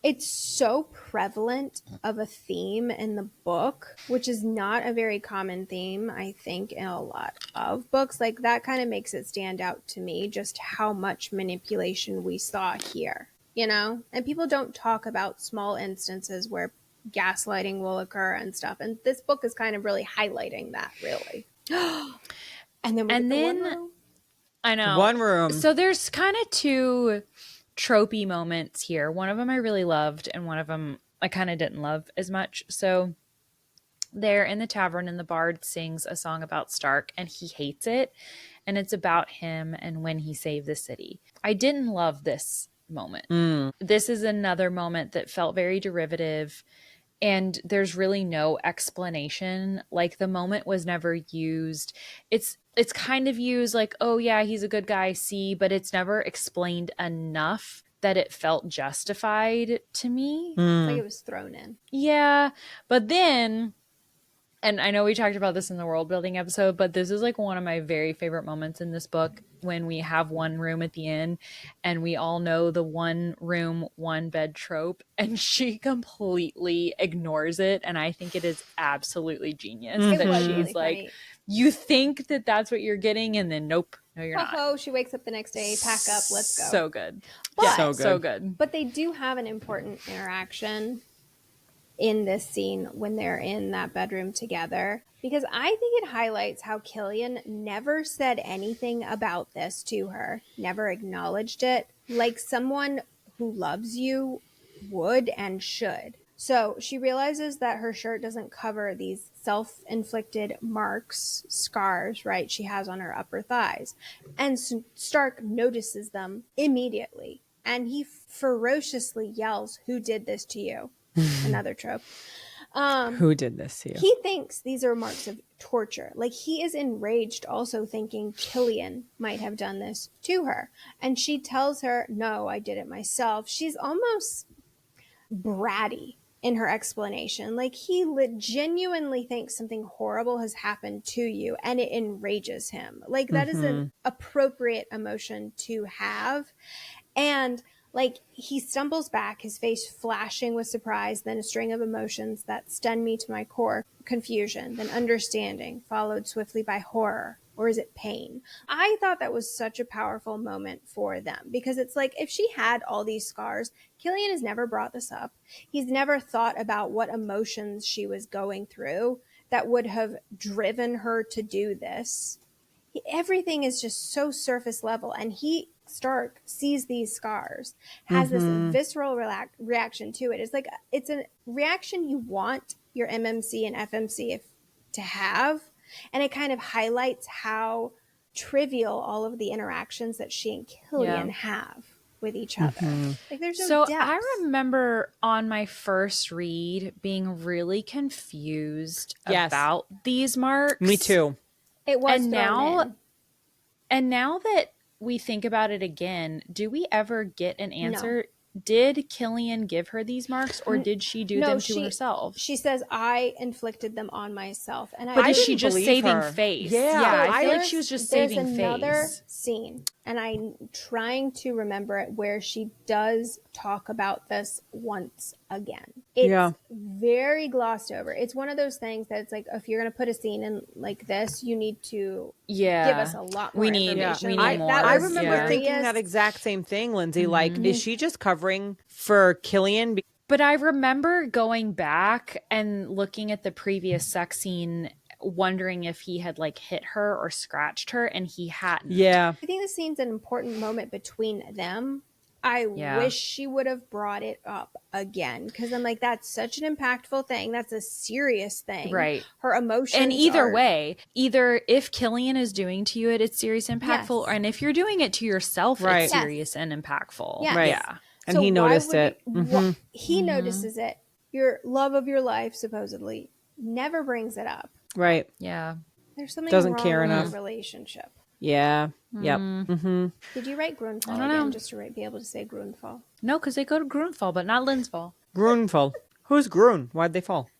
it's so prevalent of a theme in the book, which is not a very common theme, I think, in a lot of books. Like that kind of makes it stand out to me, just how much manipulation we saw here, you know? And people don't talk about small instances where gaslighting will occur and stuff. And this book is kind of really highlighting that, really. And then one room. I know. One room. So there's kind of two tropey moments here. One of them I really loved, and one of them I kind of didn't love as much. So they're in the tavern, and the bard sings a song about Stark, and he hates it, and it's about him and when he saved the city. I didn't love this moment. This is another moment that felt very derivative, and there's really no explanation. Like the moment was never used. It's kind of used like, oh yeah, he's a good guy, see, but it's never explained enough that it felt justified to me. It's like it was thrown in. Yeah, but then, and I know we talked about this in the world building episode, but this is like one of my very favorite moments in this book, when we have one room at the end and we all know the one room, one bed trope, and she completely ignores it. And I think it is absolutely genius that she's really like, funny. You think that that's what you're getting, and then nope, no, you're not. Oh, she wakes up the next day, pack up, let's go. So good. But, yeah, so good. But they do have an important interaction in this scene when they're in that bedroom together, because I think it highlights how Killian never said anything about this to her, never acknowledged it, like someone who loves you would and should. So she realizes that her shirt doesn't cover these self-inflicted marks, scars, right, she has on her upper thighs. And Stark notices them immediately, and he ferociously yells, "Who did this to you?" Another trope. Who did this to you? He thinks these are marks of torture. Like, he is enraged also, thinking Killian might have done this to her. And she tells her, no, I did it myself. She's almost bratty in her explanation. Like, he genuinely thinks something horrible has happened to you, and it enrages him. Like, that is an appropriate emotion to have. And like, he stumbles back, his face flashing with surprise, then a string of emotions that stun me to my core. Confusion, then understanding, followed swiftly by horror. Or is it pain? I thought that was such a powerful moment for them, because it's like, if she had all these scars, Killian has never brought this up. He's never thought about what emotions she was going through that would have driven her to do this. Everything is just so surface level, and Stark sees these scars, has this visceral reaction to it. It's like, it's a reaction you want your MMC and FMC to have, and it kind of highlights how trivial all of the interactions that she and Killian have with each other. Like, there's no depth. I remember on my first read being really confused about these marks. Me too. It was in. And now that we think about it again, do we ever get an answer did Killian give her these marks, or did she do them to herself? She says, I inflicted them on myself. And but I is she didn't just believe saving her. face? Yeah. I feel like she was just saving face. There's another scene, and I'm trying to remember it, where she does talk about this once again. It's very glossed over. It's one of those things that it's like, if you're going to put a scene in like this, you need to give us a lot more information. We need more. I remember thinking that exact same thing, Lindsay. Like, is she just covering for Killian? But I remember going back and looking at the previous sex scene, wondering if he had like hit her or scratched her, and he hadn't. Yeah. I think this scene's an important moment between them. I wish she would have brought it up again, because I'm like, that's such an impactful thing. That's a serious thing. Right. Her emotions. And either way, either if Killian is doing to you it's serious, impactful, and if you're doing it to yourself, it's serious and impactful. Yes. Right. Yeah. And so he noticed it. He notices it. Your love of your life, supposedly, never brings it up. Right. Yeah. There's something Doesn't wrong care with enough. your relationship. Yeah. Yep. Did you write Grunfall again just to be able to say Grunfall? No, because they go to Grunfall, but not Linsfall. Grunfall. Who's Grun? Why'd they fall?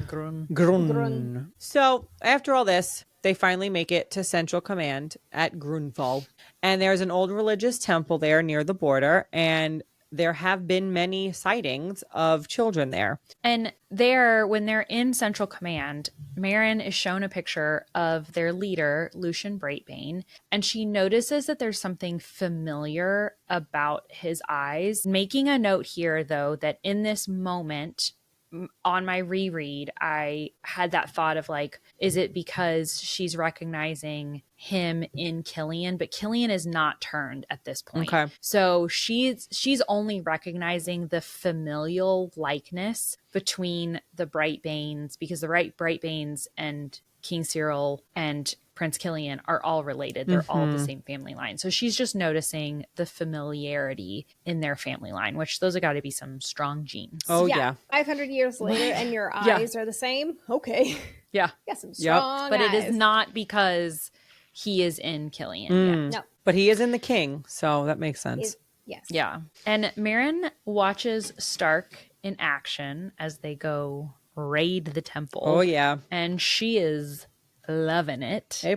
Grun. So after all this, they finally make it to Central Command at Grunfall. And there's an old religious temple there near the border. And there have been many sightings of children there. And when they're in Central Command, Meryn is shown a picture of their leader, Lucian Brightbane, and she notices that there's something familiar about his eyes. Making a note here, though, that in this moment, on my reread, I had that thought of like, is it because she's recognizing him in Killian? But Killian is not turned at this point. Okay. So she's only recognizing the familial likeness between the Brightbanes, because the Brightbanes and King Cyril and Prince Killian are all related. They're all the same family line. So she's just noticing the familiarity in their family line, which those have got to be some strong genes. Oh, yeah. 500 years later and your eyes are the same? Okay. Yeah. Got some strong But eyes. it is not because he is in Killian yet. No. But he is in the king, so that makes sense. Yes. Yeah. And Meryn watches Stark in action as they go raid the temple. Oh, yeah. And she is loving it. A+.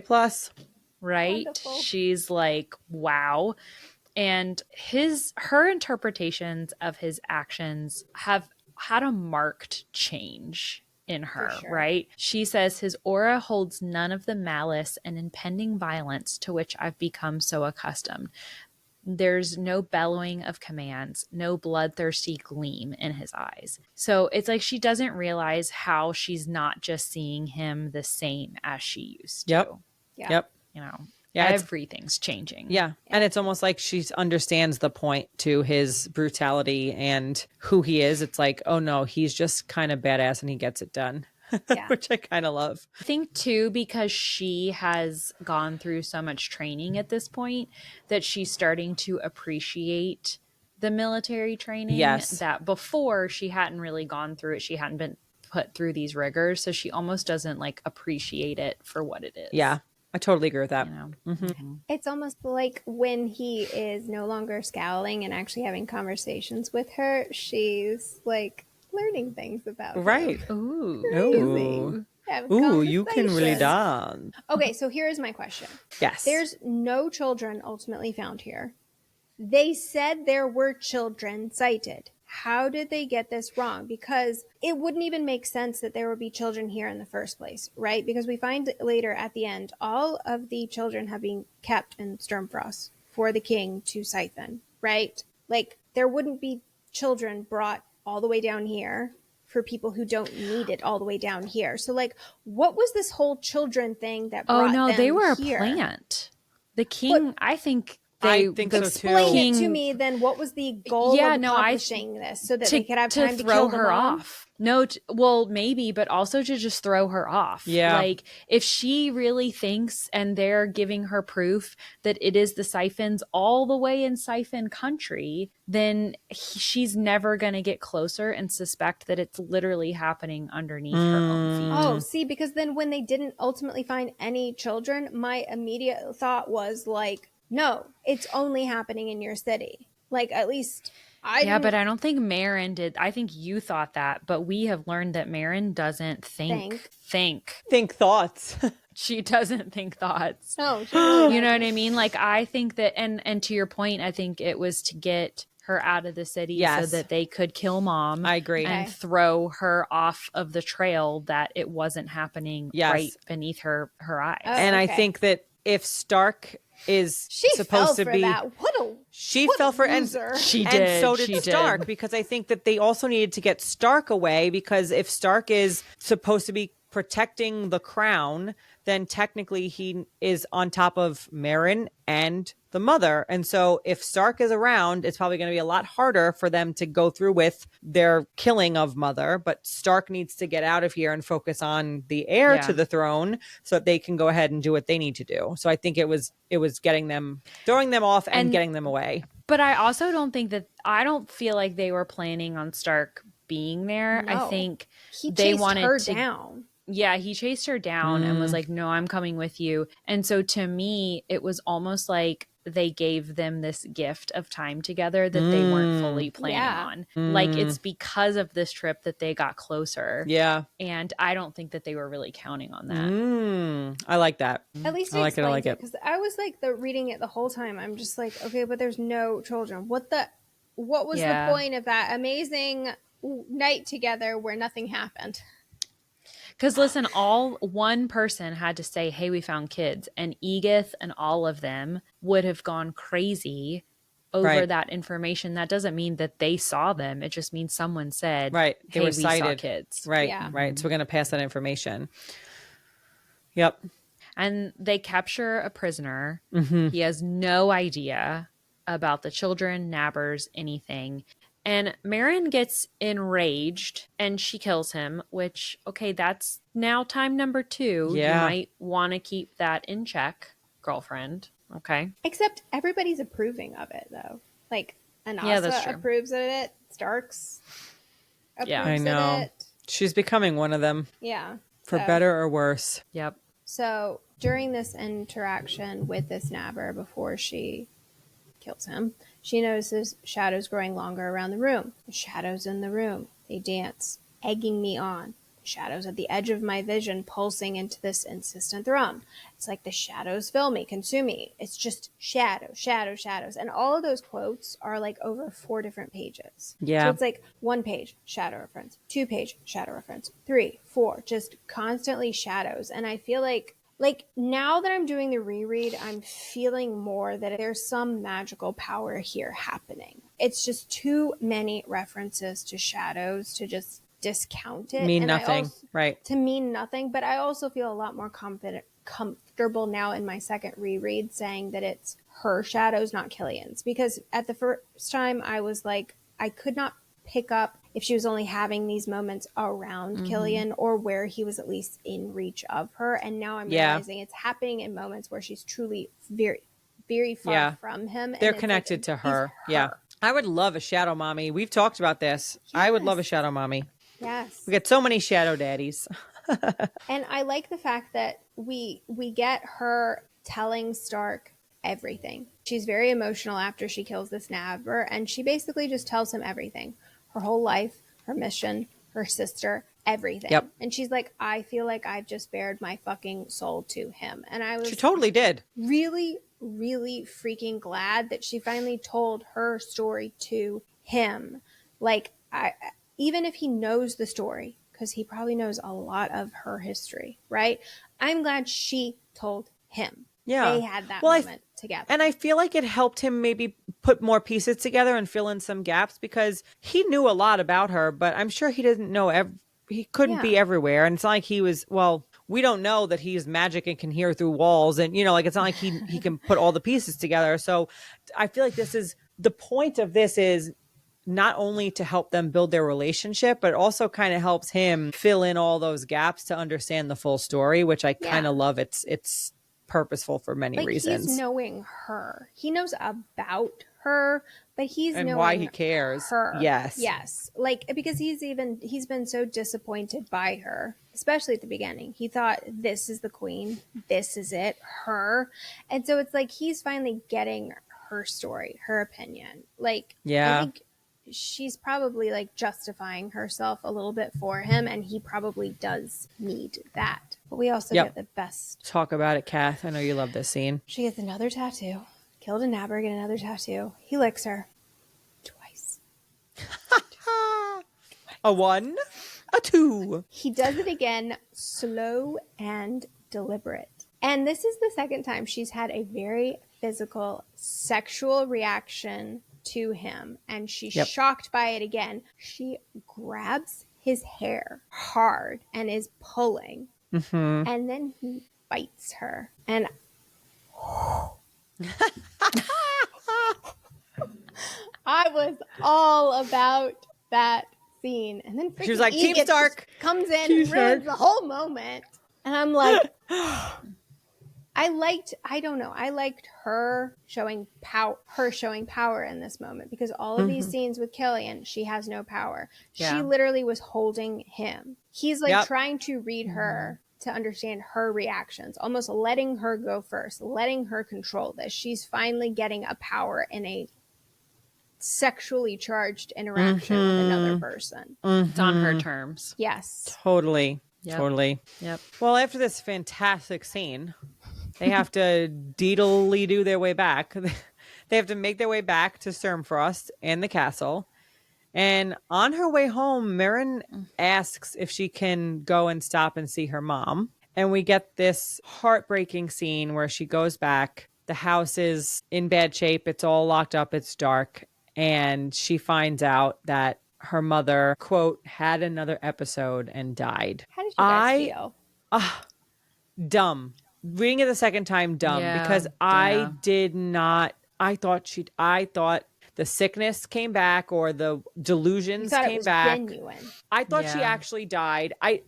Right? Wonderful. She's like, wow. And her interpretations of his actions have had a marked change in her, right? She says his aura holds none of the malice and impending violence to which I've become so accustomed. There's no bellowing of commands, no bloodthirsty gleam in his eyes. So it's like she doesn't realize how she's not just seeing him the same as she used to. Yep. You know, Yeah, everything's changing. Yeah. And it's almost like she understands the point to his brutality and who he is. It's like, oh no, he's just kind of badass and he gets it done. Which I kind of love. I think too, because she has gone through so much training at this point, that she's starting to appreciate the military training. Yes. That before she hadn't really gone through it. She hadn't been put through these rigors. So she almost doesn't like appreciate it for what it is. Yeah. I totally agree with that. You know? It's almost like when he is no longer scowling and actually having conversations with her, she's like learning things about Right. him. Ooh. Ooh, you can really dance. Okay, so here is my question. Yes. There's no children ultimately found here. They said there were children sighted. How did they get this wrong? Because it wouldn't even make sense that there would be children here in the first place, right? Because we find later at the end, all of the children have been kept in Sturmfrost for the king to siphon, right? Like, there wouldn't be children brought all the way down here for people who don't need it all the way down here. So, like, what was this whole children thing that brought them they were here? a plant. The king, I think I think so too. Explain it to me then. What was the goal of accomplishing this so that they could have time to throw kill her off? No, well, maybe, but also to just throw her off. Yeah. Like, if she really thinks and they're giving her proof that it is the siphons all the way in siphon country, then she's never going to get closer and suspect that it's literally happening underneath her own feet. Oh, see, because then when they didn't ultimately find any children, my immediate thought was like, no, it's only happening in your city. Like, at least Yeah, but I don't think Meryn did. I think you thought that, but we have learned that Meryn doesn't think. Think thoughts. She doesn't think thoughts. No, she really You know doesn't. what I mean? Like, I think that, and to your point, I think it was to get her out of the city Yes. so that they could kill Mom. I agree. And Okay. throw her off of the trail that it wasn't happening Yes. right beneath her eyes. Oh, And I okay. think that if Stark is She supposed fell to for be that. she what fell a for loser. and She and did. so did She Stark did. because I think that they also needed to get Stark away, because if Stark is supposed to be protecting the crown, then technically he is on top of Meryn and the mother. And so if Stark is around, it's probably going to be a lot harder for them to go through with their killing of Mother. But Stark needs to get out of here and focus on the heir to the throne so that they can go ahead and do what they need to do. So I think it was getting them, throwing them off and getting them away. But I also don't think that, I don't feel like they were planning on Stark being there. No. I think He they chased wanted her to down. Yeah, he chased her down and was like, no, I'm coming with you. And so to me, it was almost like they gave them this gift of time together that they weren't fully planning on. Like, it's because of this trip that they got closer. Yeah. And I don't think that they were really counting on that. I like that. At least I like it. I like it. because I was like reading it the whole time. I'm just like, okay, but there's no children. What was the point of that amazing night together where nothing happened? Because listen, all one person had to say, hey, we found kids. And Edith and all of them would have gone crazy over that information. That doesn't mean that they saw them. It just means someone said, right, they hey, were we cited. saw kids. Right, Yeah. right. So we're going to pass that information. Yep. And they capture a prisoner. He has no idea about the children, nabbers, anything. And Meryn gets enraged and she kills him, which, okay, that's now time number 2. Yeah. You might want to keep that in check, girlfriend. Okay. Except everybody's approving of it, though. Like, Yeah, that's Anassa true. approves of it. Starks approves Yeah. I know. of it. She's becoming one of them, Yeah. for better or worse. Yep. So during this interaction with this nabber before she kills him, she notices shadows growing longer around the room. The shadows in the room, they dance, egging me on. The shadows at the edge of my vision pulsing into this insistent thrum. It's like the shadows fill me, consume me. It's just shadows, shadows, shadows. And all of those quotes are like over 4 different pages. Yeah. So it's like 1 page, shadow reference, 2 page, shadow reference, 3, 4, just constantly shadows. And I feel like now that I'm doing the reread, I'm feeling more that there's some magical power here happening. It's just too many references to shadows to just discount it. Mean And nothing. Right. To mean nothing, but I also feel a lot more comfortable now in my second reread saying that it's her shadows, not Killian's. Because at the first time I was like, I could not pick up if she was only having these moments around Killian or where he was at least in reach of her. And now I'm realizing it's happening in moments where she's truly very, very far from him. They're and connected to her. He's Yeah. I would love a shadow mommy. We've talked about this. I would love a shadow mommy. Yes. We get so many shadow daddies. And I like the fact that we get her telling Stark everything. She's very emotional after she kills this nabber, and she basically just tells him everything. Her whole life, her mission, her sister, everything. Yep. And she's like, I feel like I've just bared my fucking soul to him. And I was She totally did. really, really freaking glad that she finally told her story to him. Like, even if he knows the story, because he probably knows a lot of her history, right? I'm glad she told him. Yeah. They had that moment together. And I feel like it helped him maybe put more pieces together and fill in some gaps, because he knew a lot about her, but I'm sure he didn't know he couldn't be everywhere. And it's not like he was, well, we don't know that he's magic and can hear through walls. And, like, it's not like he can put all the pieces together. So I feel like the point of this is not only to help them build their relationship, but also kind of helps him fill in all those gaps to understand the full story, which I kind of love. It's purposeful for many reasons. He's knowing her. He knows about her, but he's knowing why he cares. her. Yes. Like, because he's been so disappointed by her, especially at the beginning. He thought, this is the queen. This is it. Her. And so it's like he's finally getting her story, her opinion. Like, yeah. I think she's probably like justifying herself a little bit for him, and he probably does need that. But we also get the best. Talk about it, Kath. I know you love this scene. She gets another tattoo. Killed a nabber, get another tattoo. He licks her twice. A 1, a 2. He does it again, slow and deliberate. And this is the second time she's had a very physical, sexual reaction to him. And she's shocked by it again. She grabs his hair hard and is pulling. Mm-hmm. And then he bites her. And I was all about that scene. And then she was like, Team Stark comes in, ruins the whole moment. And I'm like, I liked her showing power in this moment, because all of these scenes with Killian, she has no power. Yeah. She literally was holding him. He's like trying to read her to understand her reactions, almost letting her go first, letting her control this. She's finally getting a power in a sexually charged interaction with another person. It's on her terms. Yes. Totally. Yep. Totally. Yep. Well, after this fantastic scene, they have to do their way back. They have to make their way back to Sturmfrost and the castle. And on her way home, Meryn asks if she can go and stop and see her mom. And we get this heartbreaking scene where she goes back. The house is in bad shape. It's all locked up. It's dark. And she finds out that her mother, quote, had another episode and died. How did you guys feel? Dumb. Reading it the second time, dumb. Because I did not, I thought the sickness came back, or the delusions came back. Genuine. I thought she actually died. I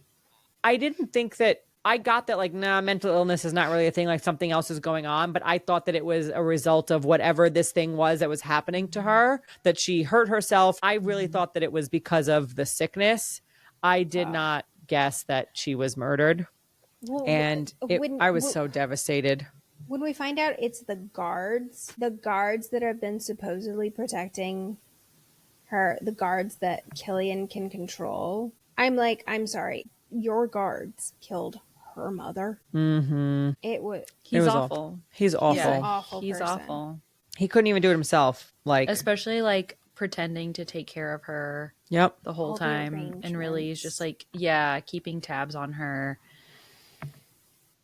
didn't think that, I got that, like, nah, mental illness is not really a thing, like something else is going on, but I thought that it was a result of whatever this thing was that was happening to her, that she hurt herself. I really thought that it was because of the sickness. I did not guess that she was murdered. Well, and I was so devastated. When we find out it's the guards that have been supposedly protecting her, the guards that Killian can control, I'm like, I'm sorry, your guards killed her mother. Mm-hmm. He's awful. He's awful. Yeah, he's awful. He couldn't even do it himself. Like, especially like pretending to take care of her. Yep. The whole time, and really is just like, keeping tabs on her.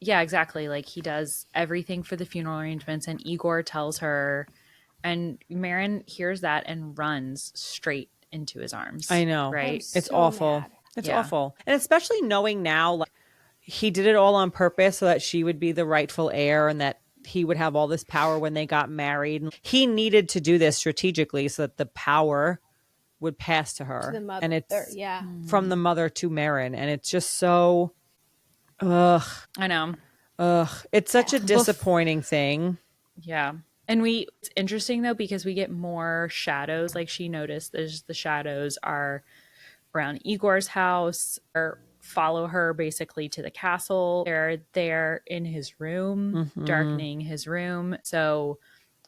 Yeah, exactly. Like, he does everything for the funeral arrangements, and Igor tells her, and Meryn hears that and runs straight into his arms. I know. Right? It's so awful. Mad. It's awful. And especially knowing now, like, he did it all on purpose so that she would be the rightful heir, and that he would have all this power when they got married. He needed to do this strategically so that the power would pass to her. To the mother, and it's from the mother to Meryn. And it's just so... Ugh. I know. Ugh. It's such a disappointing thing. Yeah. And it's interesting though, because we get more shadows. Like, she noticed the shadows are around Igor's house, or follow her basically to the castle. They're there in his room, darkening his room. So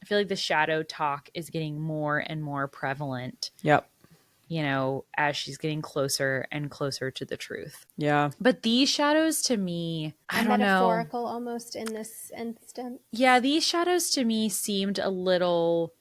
I feel like the shadow talk is getting more and more prevalent. Yep. You know, as she's getting closer and closer to the truth. Yeah. But these shadows to me, I don't know. Metaphorical almost in this instance. Yeah, these shadows to me seemed a little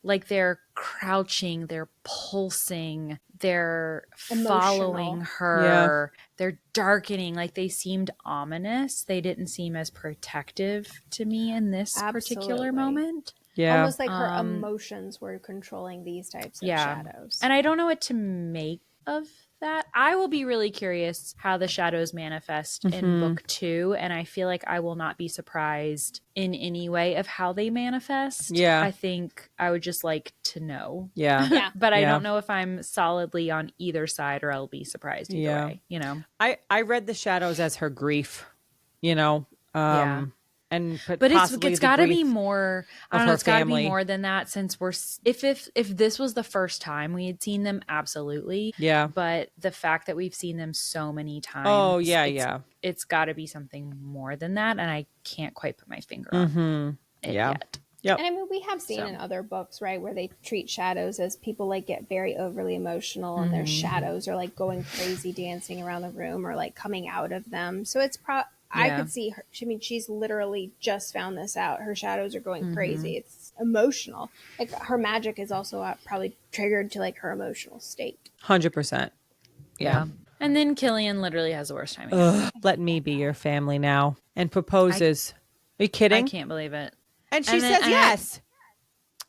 like they're crouching, they're pulsing, they're following her, they're darkening. Like, they seemed ominous. They didn't seem as protective to me in this particular moment. Yeah. Almost like her emotions were controlling these types of shadows. And I don't know what to make of that. I will be really curious how the shadows manifest in book 2. And I feel like I will not be surprised in any way of how they manifest. Yeah. I think I would just like to know. Yeah. But I don't know if I'm solidly on either side, or I'll be surprised either way, you know? I read the shadows as her grief, you know? But it's got to be more. I don't know. It's got to be more than that, since if this was the first time we had seen them, absolutely. Yeah. But the fact that we've seen them so many times. Oh yeah, It's got to be something more than that, and I can't quite put my finger on it yet. Yep. And I mean, we have seen in other books, right, where they treat shadows as people like get very overly emotional and their shadows are like going crazy, dancing around the room or like coming out of them. So it's I could see her. I mean, she's literally just found this out. Her shadows are going crazy. It's emotional. Like her magic is also probably triggered to like her emotional state. 100%. Yeah. And then Killian literally has the worst timing. Let me be your family now. And proposes. Are you kidding? I can't believe it. And she says yes.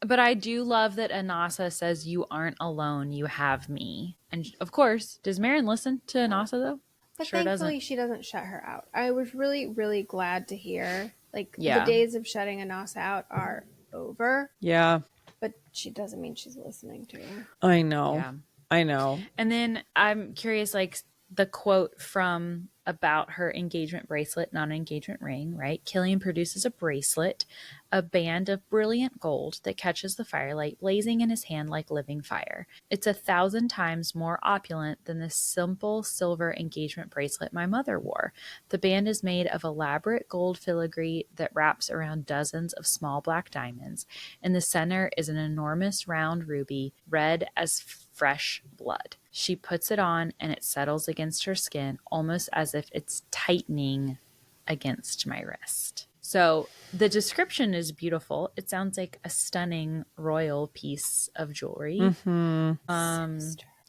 But I do love that Anassa says, you aren't alone. You have me. And of course, does Meryn listen to Anassa though? But Sure thankfully, doesn't. she doesn't shut her out. I was really, really glad to hear. Like, Yeah. the days of shutting Anassa out are over. Yeah. But she doesn't mean she's listening to her. I know. Yeah. I know. And then I'm curious, like the quote from about her engagement bracelet, not an engagement ring, right? Killian produces a bracelet, a band of brilliant gold that catches the firelight blazing in his hand like living fire. It's 1,000 times more opulent than the simple silver engagement bracelet my mother wore. The band is made of elaborate gold filigree that wraps around dozens of small black diamonds. In the center is an enormous round ruby, red as fresh blood. She puts it on and it settles against her skin almost as if it's tightening against my wrist. So the description is beautiful. It sounds like a stunning royal piece of jewelry.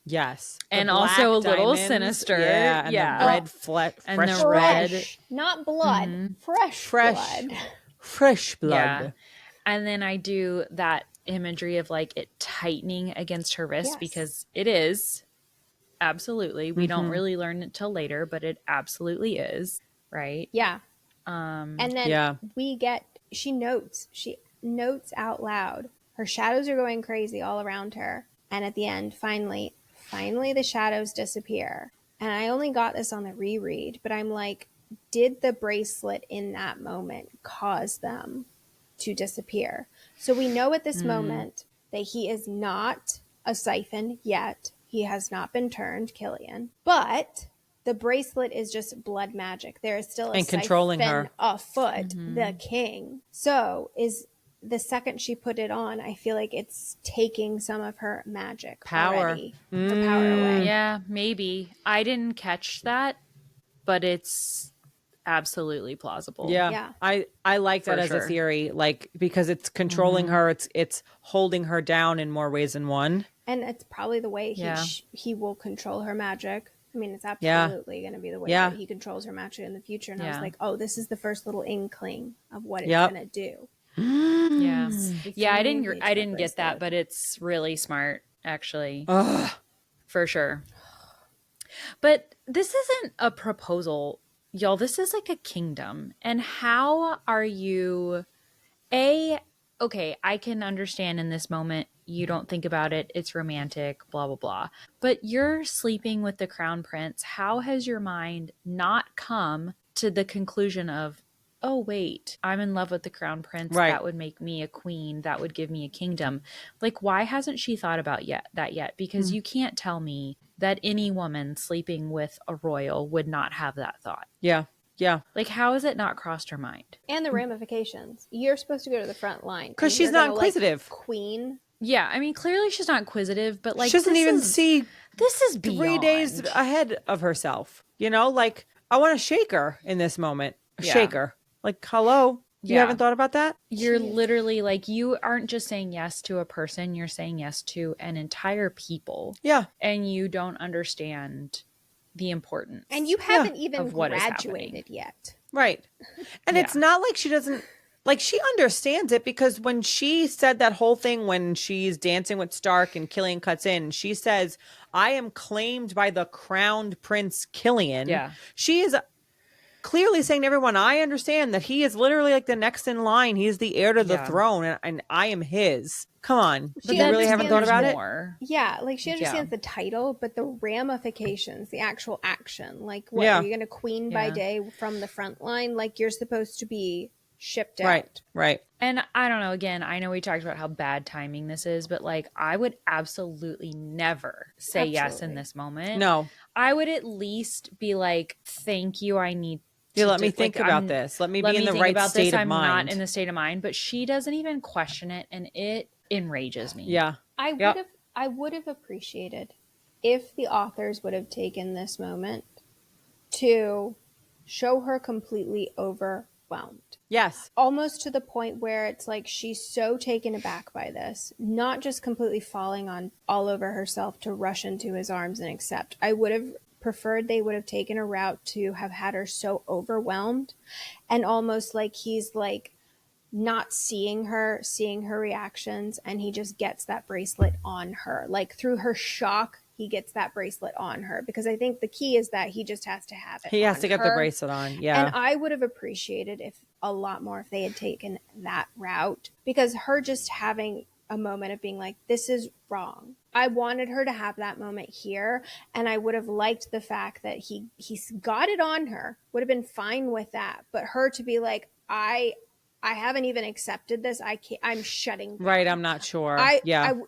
Yes. And The also a black little diamonds. sinister. Yeah. And Yeah. the red And fresh the red. Fresh, not blood. Fresh blood. Fresh blood. Yeah. And then I do that imagery of like it tightening against her wrist Yes. because it is. Absolutely. We don't really learn it till later, but it absolutely is. Right. Yeah. And then she notes out loud. Her shadows are going crazy all around her. And at the end, finally the shadows disappear. And I only got this on the reread, but I'm like, did the bracelet in that moment cause them to disappear? So we know at this moment that he is not a siphon yet. He has not been turned, Killian. But the bracelet is just blood magic. There is still a And controlling siphon her. afoot, the king. So is the second she put it on, I feel like it's taking some of her magic already. Her power away. Yeah, maybe. I didn't catch that, but it's absolutely plausible. Yeah. I like that For as a sure. theory, like because it's controlling her, it's holding her down in more ways than one. And it's probably the way Yeah. he will control her magic. I mean, it's absolutely going to be the way that he controls her magic in the future. And I was like, oh, this is the first little inkling of what it's going to do. Yeah. Yeah, I didn't Engagement get that, bracelet. but it's really smart actually. Ugh. For sure. But this isn't a proposal, y'all. This is like a kingdom. And how are you okay, I can understand in this moment you don't think about it, it's romantic, blah blah blah. But you're sleeping with the crown prince. How has your mind not come to the conclusion of, oh wait, I'm in love with the crown prince. Right. That would make me a queen. That would give me a kingdom. Like, why hasn't she thought about that yet? Because you can't tell me that any woman sleeping with a royal would not have that thought. Yeah. Yeah. Like, how has it not crossed her mind? And the ramifications. You're supposed to go to the front line. Because and she's you're not gonna, inquisitive. Like, queen. Yeah, I mean, clearly she's not inquisitive, but like, She doesn't even see this is beyond. 3 days ahead of herself. You know, like I want to shake her in this moment. Yeah. Shake her. Like, hello? You Yeah. haven't thought about that? You're literally like, you aren't just saying yes to a person, you're saying yes to an entire people. Yeah. And you don't understand the importance. And you haven't even of what is graduated yet. Right. And it's not like she doesn't, like she understands it because when she said that whole thing when she's dancing with Stark and Killian cuts in, she says, I am claimed by the crowned prince Killian. Yeah. She is clearly saying to everyone, I understand that he is literally like the next in line. He's the heir to the throne and I am his. Come on. She You really haven't thought about it? more. Yeah, like she understands the title, but the ramifications, the actual action, like what Yeah. are you going to queen by day from the front line? Like you're supposed to be shipped out. Right. Right. And I don't know, again, I know we talked about how bad timing this is, but like I would absolutely never say yes in this moment. No. I would at least be like, thank you, I need Yeah, let me think about this. Let me be in the right state of mind. I'm not in the state of mind, but she doesn't even question it, and it enrages me. Yeah. I would have appreciated if the authors would have taken this moment to show her completely overwhelmed. Yes. Almost to the point where it's like she's so taken aback by this, not just completely falling on all over herself to rush into his arms and accept. I would have preferred they would have taken a route to have had her so overwhelmed and almost like he's like not seeing her reactions, and he just gets that bracelet on her. Like through her shock, he gets that bracelet on her, because I think the key is that he just has to have it. He has to get the her. bracelet on. Yeah. And I would have appreciated if a lot more if they had taken that route, because her just having a moment of being like, this is wrong. I wanted her to have that moment here, and I would have liked the fact that he's got it on her. Would have been fine with that, but her to be like, I haven't even accepted this. I'm shutting down. Right. I'm not sure.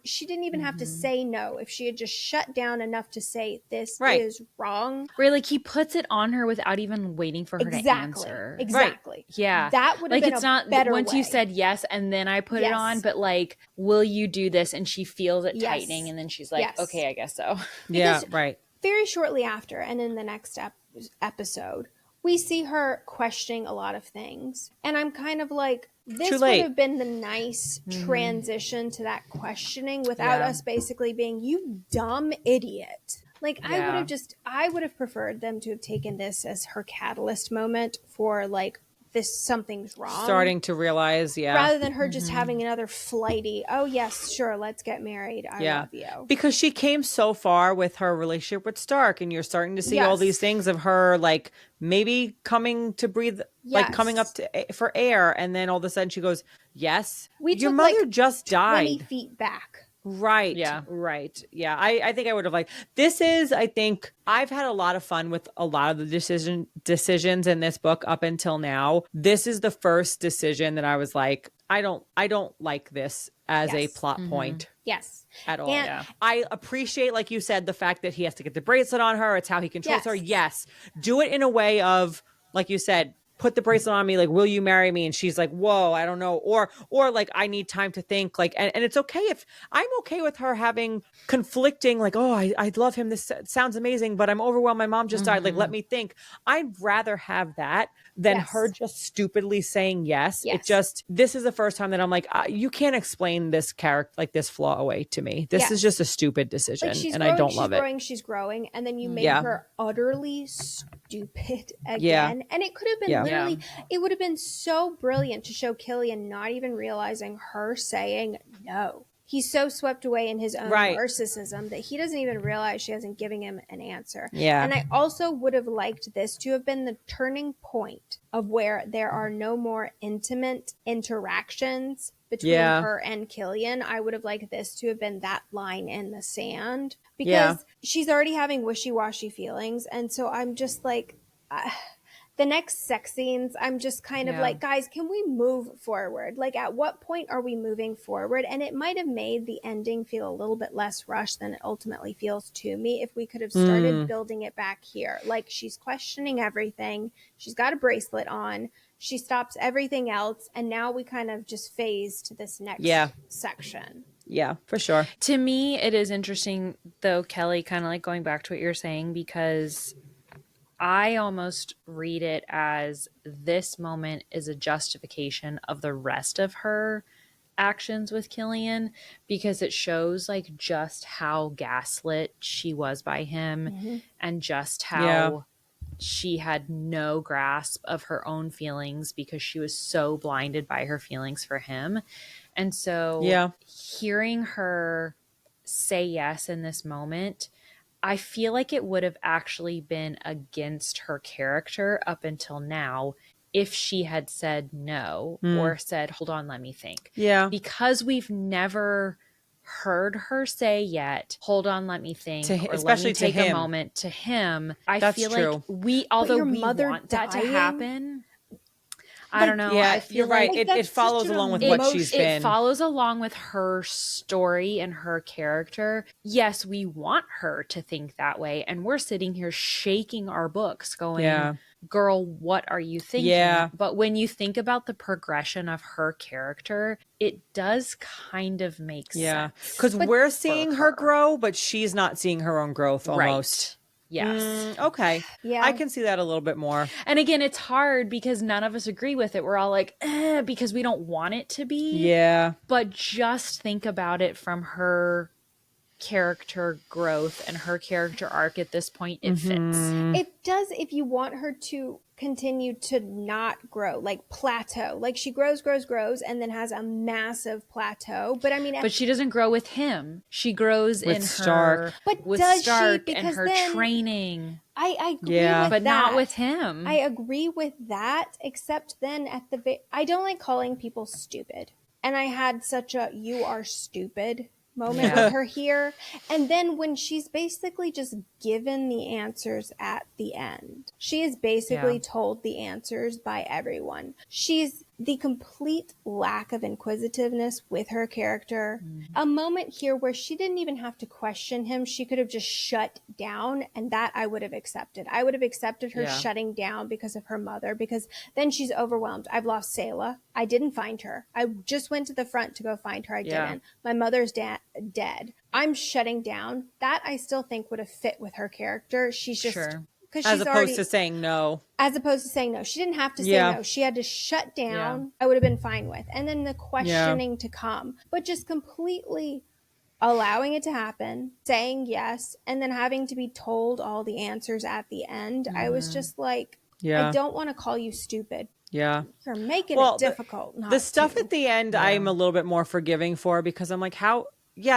She didn't even have to say no. If she had just shut down enough to say this is wrong. Right. Like he puts it on her without even waiting for her to answer. Exactly. Right. Yeah. That would have been it's not better once way. you said yes and then I put it on, but like, will you do this? And she feels it tightening, and then she's like, okay, I guess so. Yeah. Right. Very shortly after, and in the next episode, we see her questioning a lot of things. And I'm kind of like, this would have been the nice transition to that questioning without us basically being, you dumb idiot. Like, I would have preferred them to have taken this as her catalyst moment for like, something's wrong. Starting to realize, rather than her just having another flighty, oh yes, sure, let's get married. I love you. Because she came so far with her relationship with Stark, and you're starting to see all these things of her like maybe coming to breathe, like coming up for air, and then all of a sudden she goes, yes, your mother just died 20 feet back. Right. Yeah. Right. Yeah. I think I would have liked I think I've had a lot of fun with a lot of the decisions in this book up until now. This is the first decision that I was like, I don't like this as a plot point. Yes. At all. I appreciate, like you said, the fact that he has to get the bracelet on her. It's how he controls her. Yes. Do it in a way of, like you said, put the bracelet on me, like, will you marry me? And she's like, whoa, I don't know. Or like, I need time to think, like, and it's okay if I'm okay with her having conflicting, like, oh, I love him. This sounds amazing, but I'm overwhelmed. My mom just died. Like, let me think. I'd rather have that than her just stupidly saying yes. This is the first time that I'm like, you can't explain this character, like this flaw away to me. This is just a stupid decision, like and I don't love it. She's growing, and then you make her utterly stupid again. And it could have been literally, it would have been so brilliant to show Killian not even realizing her saying no. He's so swept away in his own narcissism that he doesn't even realize she hasn't given him an answer. Yeah. And I also would have liked this to have been the turning point of where there are no more intimate interactions between her and Killian. I would have liked this to have been that line in the sand, because she's already having wishy-washy feelings. And so I'm just like, the next sex scenes, I'm just kind of like, guys, can we move forward? Like, at what point are we moving forward? And it might have made the ending feel a little bit less rushed than it ultimately feels to me if we could have started building it back here. Like, she's questioning everything. She's got a bracelet on. She stops everything else. And now we kind of just phase to this next section. Yeah, for sure. To me, it is interesting, though, Kelly, kind of like going back to what you're saying, because I almost read it as this moment is a justification of the rest of her actions with Killian, because it shows like just how gaslit she was by him and just how she had no grasp of her own feelings because she was so blinded by her feelings for him. And so hearing her say yes in this moment, I feel like it would have actually been against her character up until now if she had said no or said, hold on, let me think. Yeah. Because we've never heard her say yet, hold on, let me think, or let me take a moment to him. I feel like although we want that to happen, I don't know. Yeah, I feel you're right. like It that's follows such an along with it, what she's it been. follows along with her story and her character. Yes, we want her to think that way. And we're sitting here shaking our books going, girl, what are you thinking? Yeah. But when you think about the progression of her character, it does kind of make sense. Because we're seeing her grow, but she's not seeing her own growth almost. Right. Yes. Okay. Yeah. I can see that a little bit more. And again, it's hard because none of us agree with it. We're all like, because we don't want it to be. Yeah. But just think about it from her character growth and her character arc at this point. It fits. It does if you want her to continue to not grow, like plateau. Like she grows, and then has a massive plateau. But I mean, But she doesn't grow with him. She grows With in Stark. her But with does she? Stark and Because her then- training. I agree Yeah. with But that. not with him. I agree with that, except then at the I don't like calling people stupid. And I had such a "you are stupid" moment with her here. And then when she's basically just given the answers at the end, she is basically told the answers by everyone. She's the complete lack of inquisitiveness with her character. A moment here where she didn't even have to question him. She could have just shut down, and that I would have accepted. I would have accepted her shutting down because of her mother, because then she's overwhelmed. I've lost Selah. I didn't find her. I just went to the front to go find her. I didn't. My mother's dead. I'm shutting down. That I still think would have fit with her character. She's just... As opposed to saying no. As opposed to saying no. She didn't have to say no. She had to shut down. I would have been fine with. And then the questioning to come. But just completely allowing it to happen, saying yes, and then having to be told all the answers at the end. I was just like, I don't want to call you stupid. Yeah. You're making it difficult. The stuff at the end, I'm a little bit more forgiving for, because I'm like,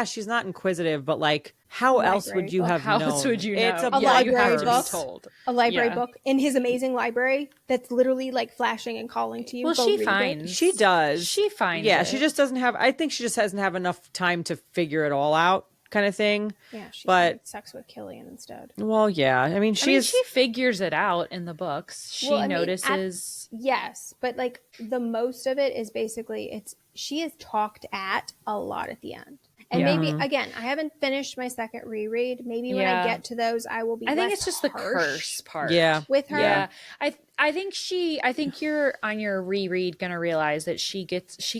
she's not inquisitive, but like, how else would you have known? How else would you know? It's a library book. Told. A library book in his amazing library that's literally like flashing and calling to you. Well, she finds. She does. She finds. Yeah, it. she just doesn't have. I think she just doesn't have enough time to figure it all out, kind of thing. Yeah, she's but sex with Killian instead. Well, yeah. I mean, she figures it out in the books. She notices. Yes, but like the most of it is basically she is talked at a lot at the end. And maybe, again, I haven't finished my second reread. Maybe when I get to those, I will be I think less it's just the curse part. Yeah. With her. Yeah. I think you're on your reread going to realize that she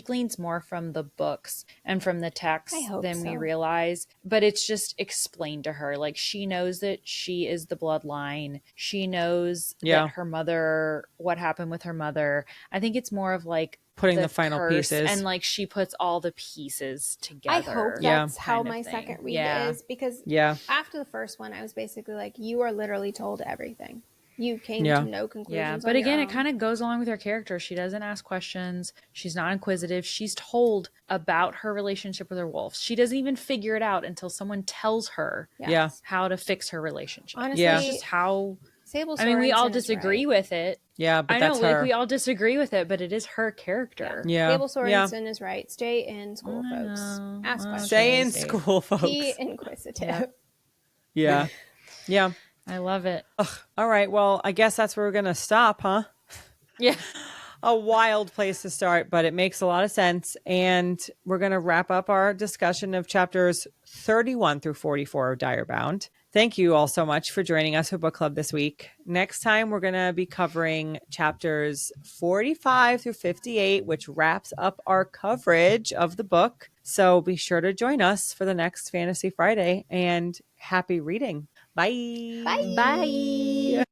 gleans more from the books and from the text than we realize. But it's just explained to her. Like, she knows that she is the bloodline. She knows that her mother, what happened with her mother. I think it's more of like, putting the final pieces, and like she puts all the pieces together. I hope that's how my second read is, because after the first one, I was basically like, you are literally told everything. You came to no conclusions. Yeah, but again, it kind of goes along with her character. She doesn't ask questions. She's not inquisitive. She's told about her relationship with her wolves. She doesn't even figure it out until someone tells her how to fix her relationship. Honestly, it's just how... Sable Sorensen, I mean, we all disagree with it. Yeah, but I know, like, we all disagree with it, but it is her character. Yeah. Sable Sorensen is right. Stay in school, folks. Ask questions. Stay in school, folks. Be inquisitive. Yeah. Yeah. I love it. Ugh. All right. Well, I guess that's where we're going to stop, huh? Yeah. A wild place to start, but it makes a lot of sense. And we're going to wrap up our discussion of chapters 31 through 44 of Direbound. Thank you all so much for joining us for book club this week. Next time, we're going to be covering chapters 45 through 58, which wraps up our coverage of the book. So be sure to join us for the next Fantasy Friday, and happy reading. Bye. Bye. Bye.